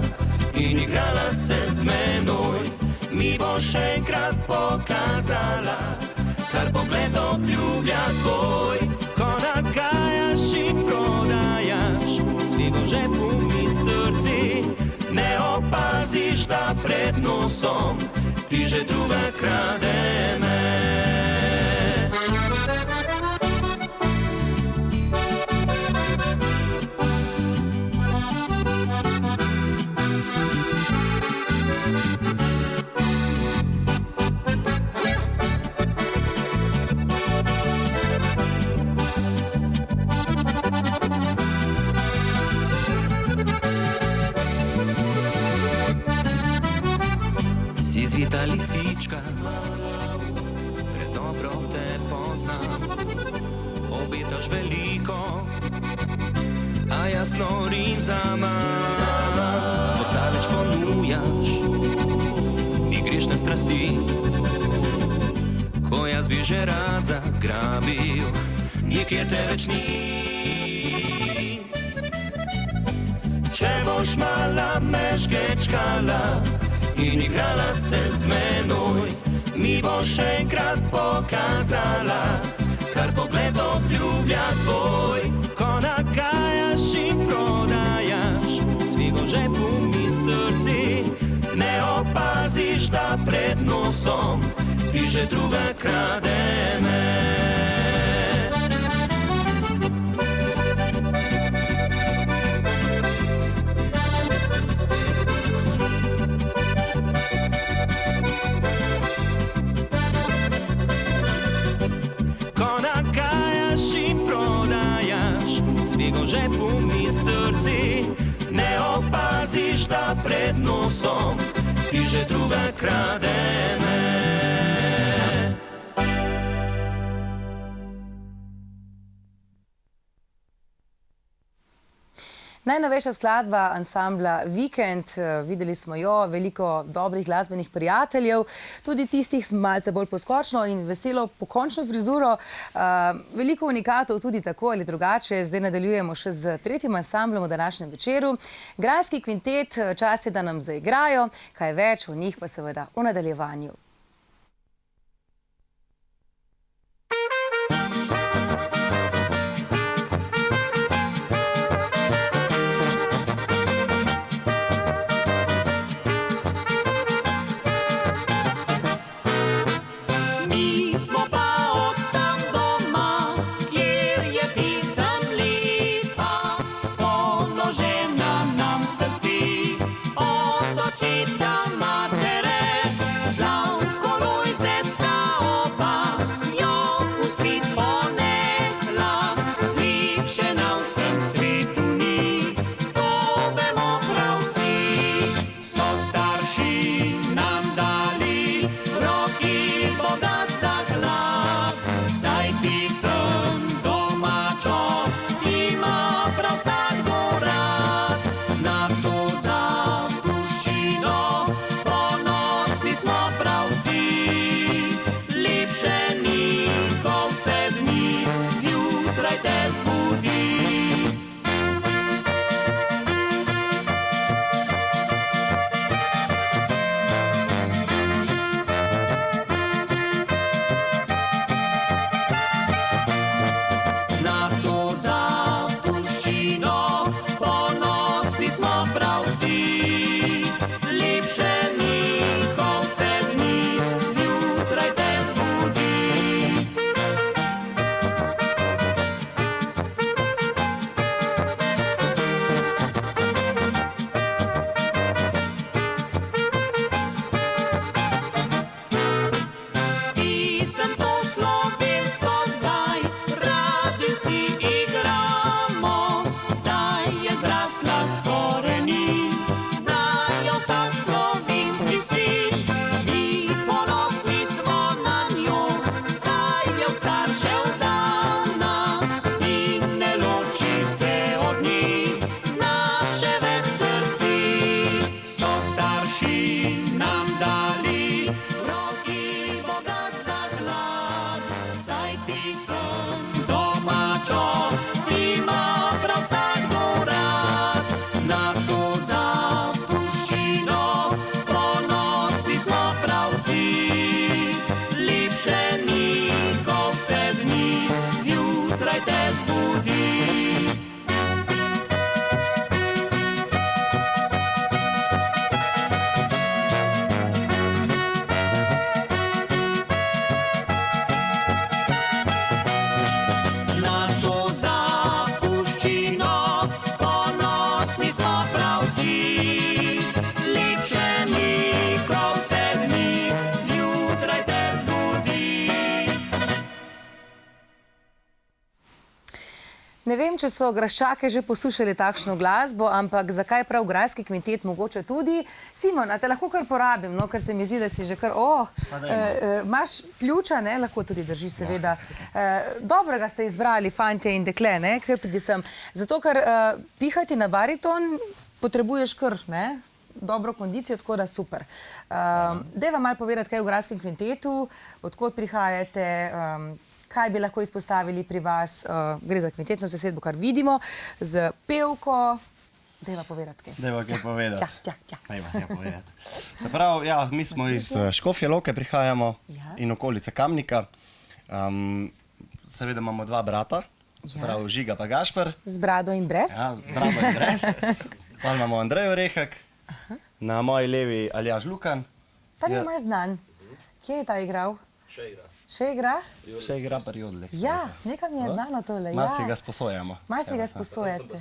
M: in igrala se z menoj, mi boš enkrat pokazala, kar pogled obljublja tvoj. Ko nagajaš in prodajaš, s figo v žepu mi srci, ne opaziš, da pred nosom ti že druga krade me. Zvita lisička, predobro te poznam, obetaš veliko, a jaz norim zaman. Ko daleč ponujaš mi grešne strasti, ko jaz bi že rad zagrabil, nikjer te več ni. Če boš mala me žgečkala in igrala se z menoj, mi boš enkrat pokazala, kar pogled obljublja tvoj. Ko nagajaš in prodajaš, s figo v žepu mi srci, ne opaziš, da pred nosom ti že druga krade me. V žepu mi srci, ne opaziš, da pred nosom ti že druga krade me.
A: Najnovejša skladba ansambla Vikend, videli smo jo, veliko dobrih glasbenih prijateljev, tudi tistih z malce bolj poskočno in veselo pokončno frizuro, veliko unikatov tudi tako ali drugače. Zdaj nadaljujemo še z tretjim ansamblom v današnjem večeru. Grajski kvintet, čas je, da nam zaigrajo, kaj več o njih pa seveda v nadaljevanju. Ne vem, če so Graščake že poslušali takšno glasbo, ampak zakaj prav Grajski kvintet, mogoče tudi. Simon, a te lahko kar porabim, no, ker se mi zdi, da si že kar, imaš ključa, ne, lahko tudi drži, seveda. Dobrega ste izbrali, fantje in dekle, ne, ker pridi sem. Zato, ker pihati na bariton potrebuješ kar, ne, dobro kondicijo, tako da super. Dajva malo povedati, kaj je v Grajskem kvintetu, odkot prihajate, kaj bi lahko izpostavili pri vas, gre za kvintetno zasedbo, kar vidimo, z pevko. Dajva povedati kaj.
K: Dajva kaj povedati.
A: Dajva kaj
K: povedati. Se pravi, ja, mi smo iz Škofje Loke prihajamo in okolice Kamnika. Seveda imamo dva brata, se pravi Žiga pa Gašper.
A: Z brado in brez.
K: Ja, z brado in brez. Pa imamo Andrej Orehek, na moji levi Aljaž Lukan.
A: Ta mi je malo znan. Kje je ta igral?
K: Še igra.
A: Še igra?
K: Še igra pa Jodlek.
A: Ja, nekaj mi je znano tole.
K: Malo si ga sposojamo.
A: Malo si ga sposojate.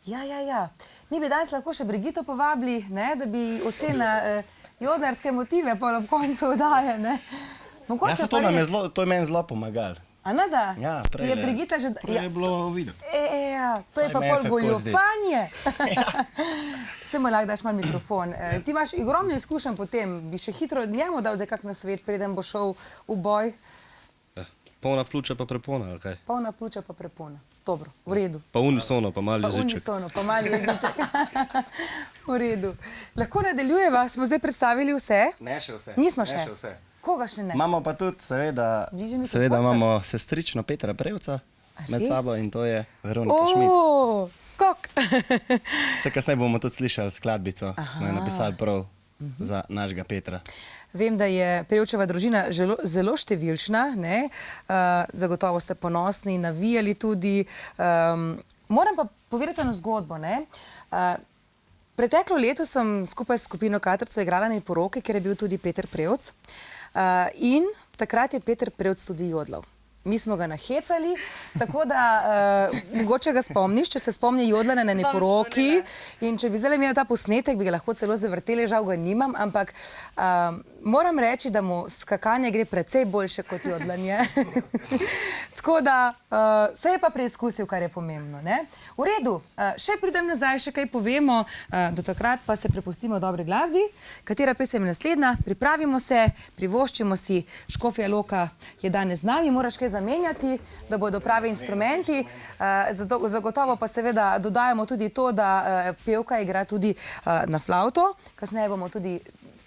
A: Ja. Mi bi danes lahko še Brigito povabili, da bi ocenila jodlarske motive po koncu oddaje.
K: Ja, to je meni zelo pomagalo.
A: A ne da?
K: Ja, prej
A: je
K: bilo videti.
A: To je pa pol goljufanje. Se mu lahko daš malo mikrofon. Ti imaš ogromno izkušenj potem, bi še hitro njemu dal za kak nasvet, preden bo šel v boj?
K: Polna pljuča pa prepona, ali kaj?
A: Polna pljuča pa prepona. Dobro, v redu.
K: Pa unisono, pa mali
A: Pa
K: jeziček.
A: unisono, pa mali jeziček. V redu. Lahko nadaljujeva, smo zdaj predstavili vse?
K: Ne še vse.
A: Nismo še.
K: Ne še vse.
A: Koga še ne?
K: Imamo pa tudi, seveda,
A: Bliže mi
K: seveda
A: mikrofon.
K: imamo sestrično Petra Prevca med
A: res?
K: sabo in to je Veronika Šmid.
A: O, skok!
K: Vse kasneje bomo tudi slišali skladbico, smo jo napisali prav za našega Petra.
A: Vem, da je Prevčeva družina zelo številčna, ne? Zagotovo ste ponosni, navijali tudi. Moram pa povedati eno zgodbo, ne? Preteklo leto sem skupaj s skupino Katrcev igrala na poroki, kjer je bil tudi Peter Prevc. In takrat je Peter Prevc tudi jodlal. Mi smo ga nahecali, tako da mogoče ga spomniš, če se spomni jodlane na neporoki. In če bi zdaj imela ta posnetek, bi ga lahko celo zavrteli, žal ga nimam, ampak moram reči, da mu skakanje gre precej boljše kot jodlanje. Tako da se je pa preizkusil, kar je pomembno, ne? V redu, še pridem nazaj, še kaj povemo, do takrat pa se prepustimo dobre glasbi. Katera pesem je naslednja? Pripravimo se, privoščimo si, Škofja Loka je danes z nami, moraš kaj zamenjati, da bodo pravi instrumenti. Zagotovo pa seveda dodajamo tudi to, da pevka igra tudi na flavto. Kasneje bomo tudi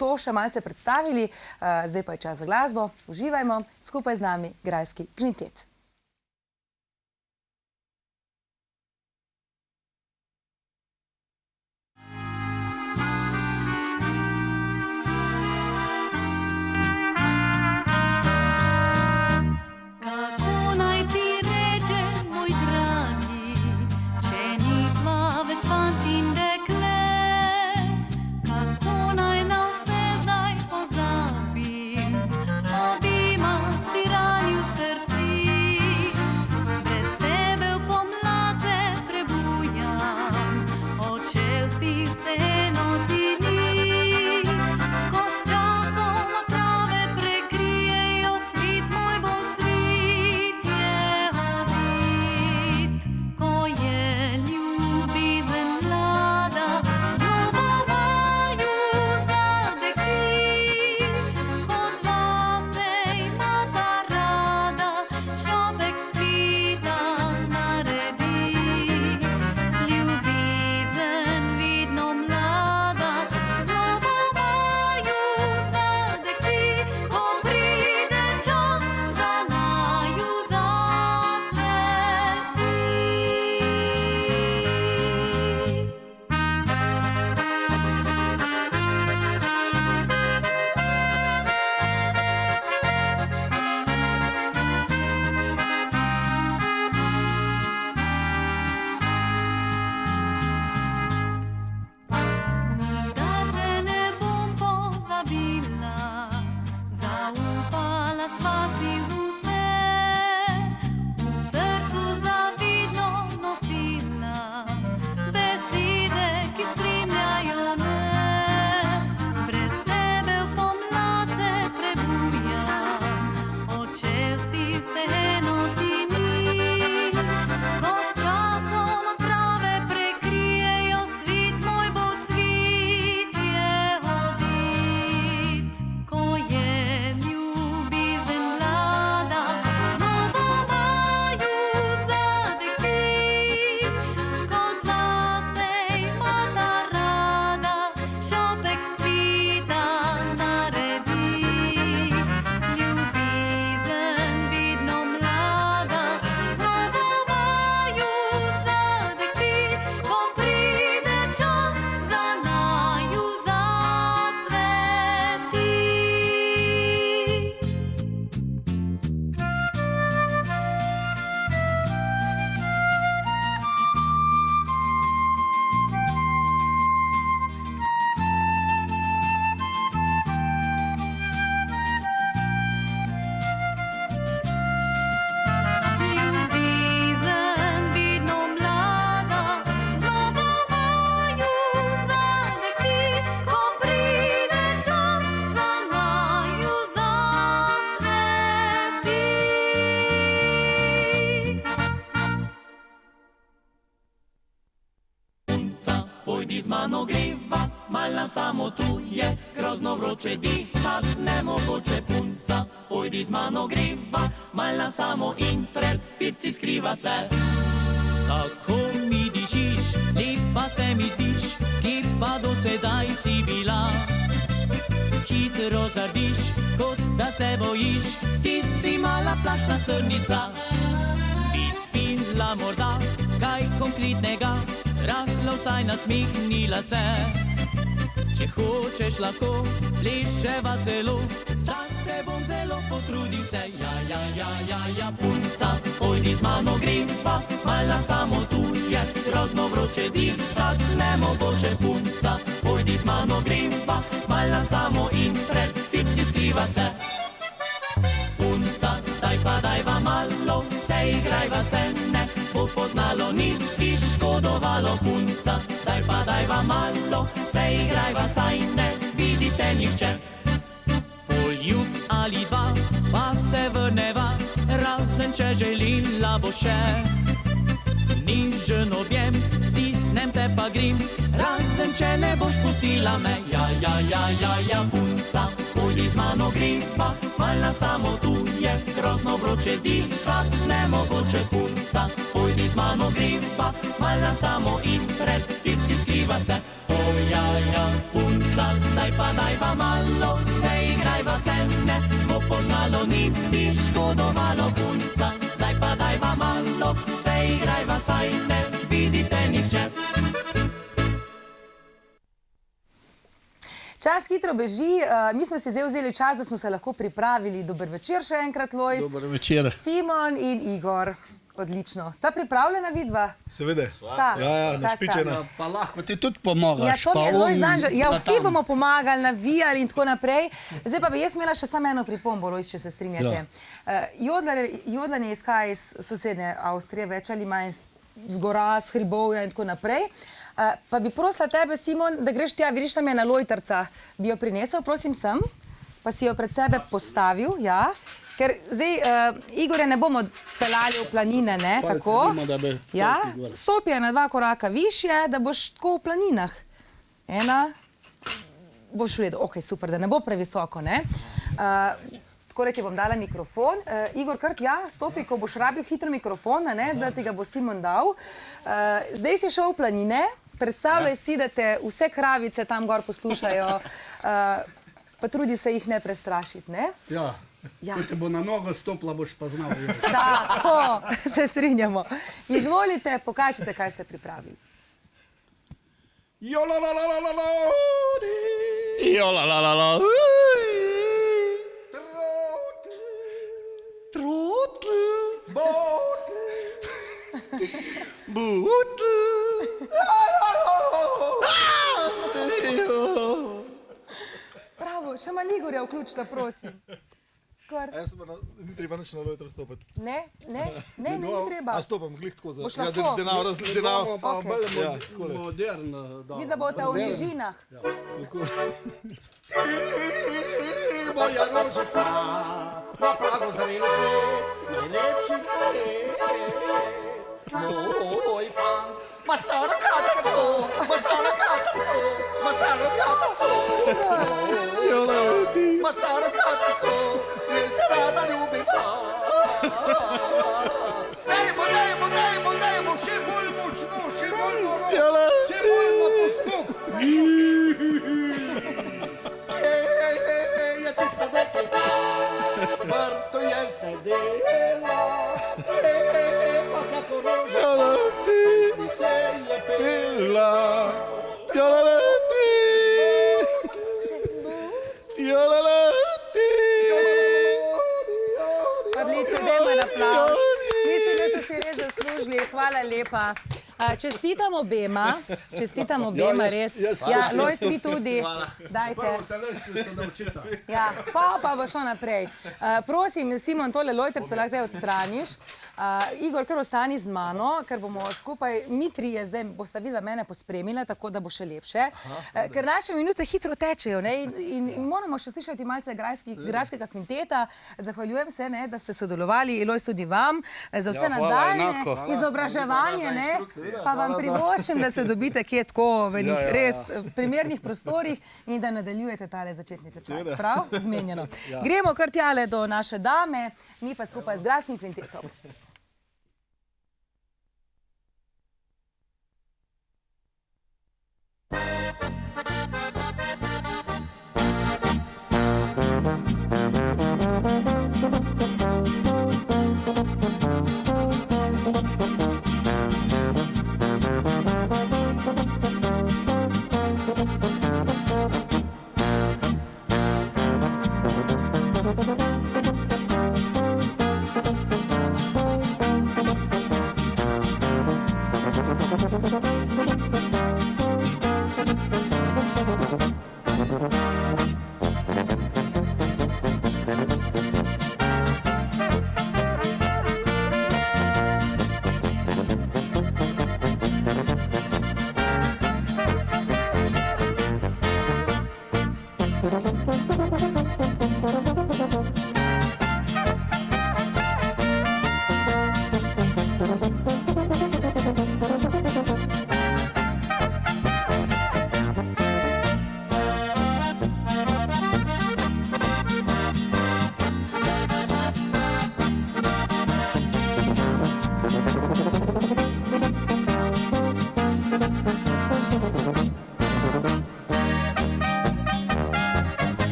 A: to še malce predstavili. Zdaj pa je čas za glasbo. Uživajmo, skupaj z nami Grajski kvintet.
C: Obima si ranil srce.
B: pojdi z mano greva, malna samo tu je, grozno vroče dihat, nemogoče punca. Pojdi z mano greva, malna samo in pred firci skriva se. Kako mi dišiš, lepa se mi zdiš, kje pa do sedaj si bila? Hitro zardiš, kot da se bojiš, ti si mala plašna srnica. Bi spila morda kaj konkretnega, rahlo vsaj nasmihnila se. Če hočeš lahko, pleševa celo, za te bom zelo potrudil se. Ja, punca, pojdi z mano greva, malna samo tu je, grozno vroče dihat, nemogoče punca. Pojdi z mano greva, malna samo in pred firci skriva se. Punca, zdaj pa dajva malo, se igrajva se, ne bo poznalo niti škodovalo. Punca, zdaj pa dajva malo, se igrajva saj ne vidite nihče. Poljub ali dva, pa se vrneva, razen če želila bo še. Nižen objem, stisnem te pa grim, razen če ne boš pustila me. Ja, punca, pojdi z mano greva, malna samo tu je, grozno vroče dihat, nemogoče punca. Pojdi z mano greva, malna samo in pred firci skriva se. Ja, punca, zdaj pa dajva malo, se igrajva se, ne bo poznalo niti škodovalo. Punca, zdaj pa dajva malo, se igrajva saj ne vidite nihče.
A: Čas hitro beži, mi smo si zdaj vzeli čas, da smo se lahko pripravili. Dober večer še enkrat, Lojz.
H: Dober večer.
A: Simon in Igor. Odlično. Sta pripravljena vidva?
J: Seveda.
A: Sta.
J: Ja, našpičena.
H: Pa lahko ti tudi pomagaš.
A: Ja, to mi je Lojz dan že. Ja, vsi bomo pomagali, navijali in tako naprej. Zdaj pa bi jaz imela še samo eno pripombo, Lojz, če se strinjate. Jodlanje izhaja iz sosednje Avstrije, več ali manj z gora, z hribovja in tako naprej. Pa bi prosila tebe, Simon, da greš tja, vidiš, tam je ena lojtrca, bi jo prinesel, prosim sem, pa si jo pred sebe postavil, ja. Ker zdaj Igorja ne bomo pelali v planine, ne, tako. Ja, stopi je na 2 koraka višje, da boš tako v planinah. Ena, boš v redu, ok, super, da ne bo previsoko, ne. Tako da ti bom dala mikrofon. Igor, kar ja, stopi, ko boš rabil hitro mikrofon, ne, da ti ga bo Simon dal. Zdaj si šel v planine, predstavljaj si, da te vse kravice tam gor poslušajo, pa trudi se jih ne prestrašiti, ne?
H: Ja, ko te bo na nogo stopila, boš pa znal.
A: Tako, se strinjamo. Izvolite, pokažite, kaj ste pripravili. Bravo, še malo Igorja vključite, prosim.
J: Ni treba nič na lojtro stopiti.
A: Ne, ni treba.
J: A stopam, glih tako za...
A: Boš lahko.
H: Moderno.
A: Vi da boste v nižinah.
I: Moja rožica, na pragu zrelo najlepši cvet. Moj fan, ma staro kataco, ma staro kataco, ma staro kataco. Ma staro kataco, jer se rada ljubim. Dajmo, še bolj močno, še bolj močno, še bolj na poskup. Je tista dekleta, vrtu je sedela, pa kako roža, pesnice je pela.
A: Odlično, dajmo en aplavz. Mislim, da ste si res zaslužili. Hvala lepa. Čestitam obema, res. Ja, Lojz, vi tudi. Dajte.
H: Prvo se lestvico naučita.
A: Ja, pa bo šlo naprej. Prosim, Simon, tole lojtrco lahko zdaj odstraniš. Igor, kar ostani z mano, ker bomo skupaj, mi trije zdaj bosta videla mene pospremila, tako da bo še lepše. Ker naše minute hitro tečejo, ne, in moramo še slišati malce grajskega kvinteta. Zahvaljujem se, ne, da ste sodelovali, Lojz, tudi vam, za vse nadaljnje izobraževanje, ne, pa vam privoščim, da se dobite kje tako v enih res primernih prostorih in da nadaljujete tale začetni tečaj. Prav? Zmenjeno. Gremo kar tjale do naše dame, mi pa skupaj z grajskim kvintetom.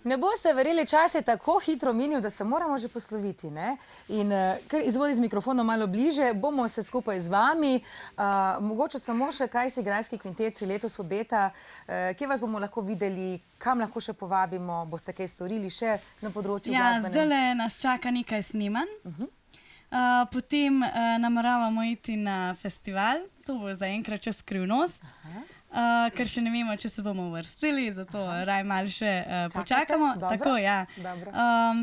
A: Ne boste verjeli, čas je tako hitro minil, da se moramo že posloviti, ne? In ker izvoli z mikrofonom malo bliže, bomo se skupaj z vami. Mogoče samo še, kaj si grajski kvintet letos obeta, kje vas bomo lahko videli, kam lahko še povabimo, boste kaj storili še na področju glasbenem?
N: Zdajle nas čaka nekaj snemanj. Potem nameravamo iti na festival, to bo zaenkrat še skrivnost. Ker še ne vemo, če se bomo uvrstili, zato raj malo še počakamo. Tako, ja.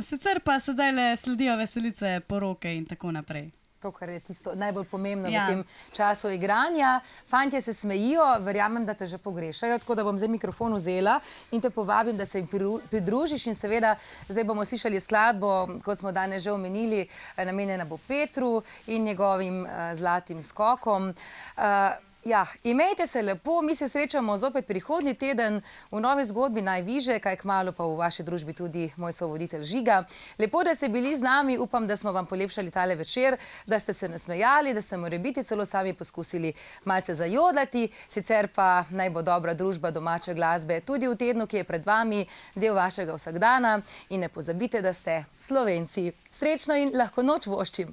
N: Sicer pa sedajle sledijo veselice, poroke in tako naprej.
A: To, kar je tisto najbolj pomembno v tem času igranja. Fantje se smejijo, verjamem, da te že pogrešajo, tako da bom zdaj mikrofon vzela in te povabim, da se jim pridružiš. In seveda, zdaj bomo slišali skladbo, kot smo danes že omenili, namenjena bo Petru in njegovim zlatim skokom. Ja, imejte se lepo, mi se srečamo zopet prihodnji teden v novi zgodbi Najviže, kaj kmalu pa v vaši družbi tudi moj sovoditelj Žiga. Lepo, da ste bili z nami, upam, da smo vam polepšali tale večer, da ste se nasmejali, da ste morebiti celo sami poskusili malce zajodlati, sicer pa naj bo dobra družba domače glasbe tudi v tednu, ki je pred vami, del vašega vsakdana in ne pozabite, da ste Slovenci. Srečno in lahko noč voščim!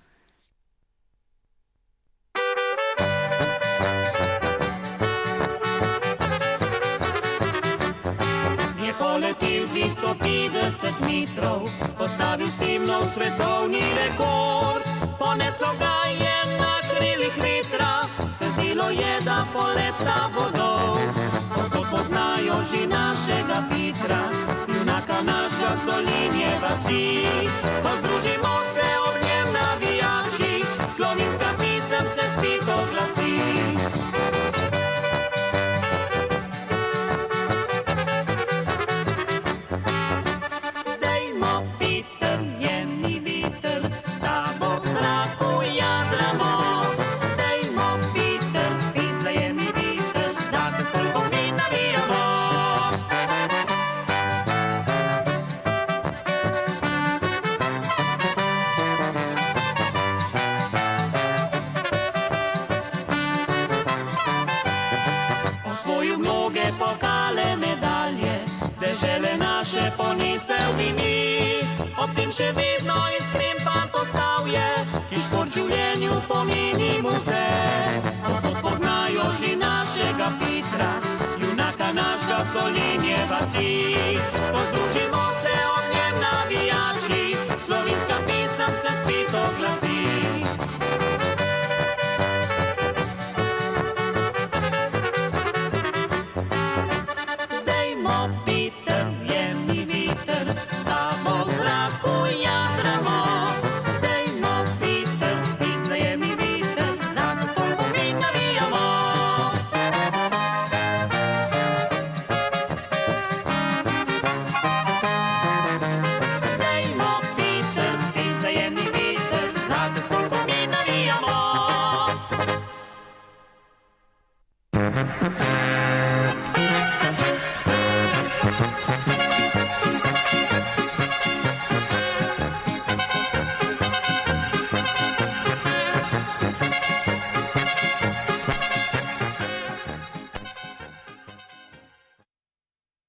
M: Poletil 250 metrov, postavil s tem nov svetovni rekord. Poneslo ga je na krilih vetra.
B: Zdelo je, da poleta bodo, posod poznajo že našega Petra, junaka našega z dolinje vasi. Ko združimo se ob njem navijači, slovenska pisem se spet oglasi. Osvojil mnoge pokale, medalje, dežele naše ponese v vini. Ob tem še vedno iskren fant ostal je, ki šport življenju pomeni mu vse. Posod poznajo že našega Petra, junaka našega z dolinje vasi. Ko združimo se ob njem navijači, slovenska pisem se spet oglasi.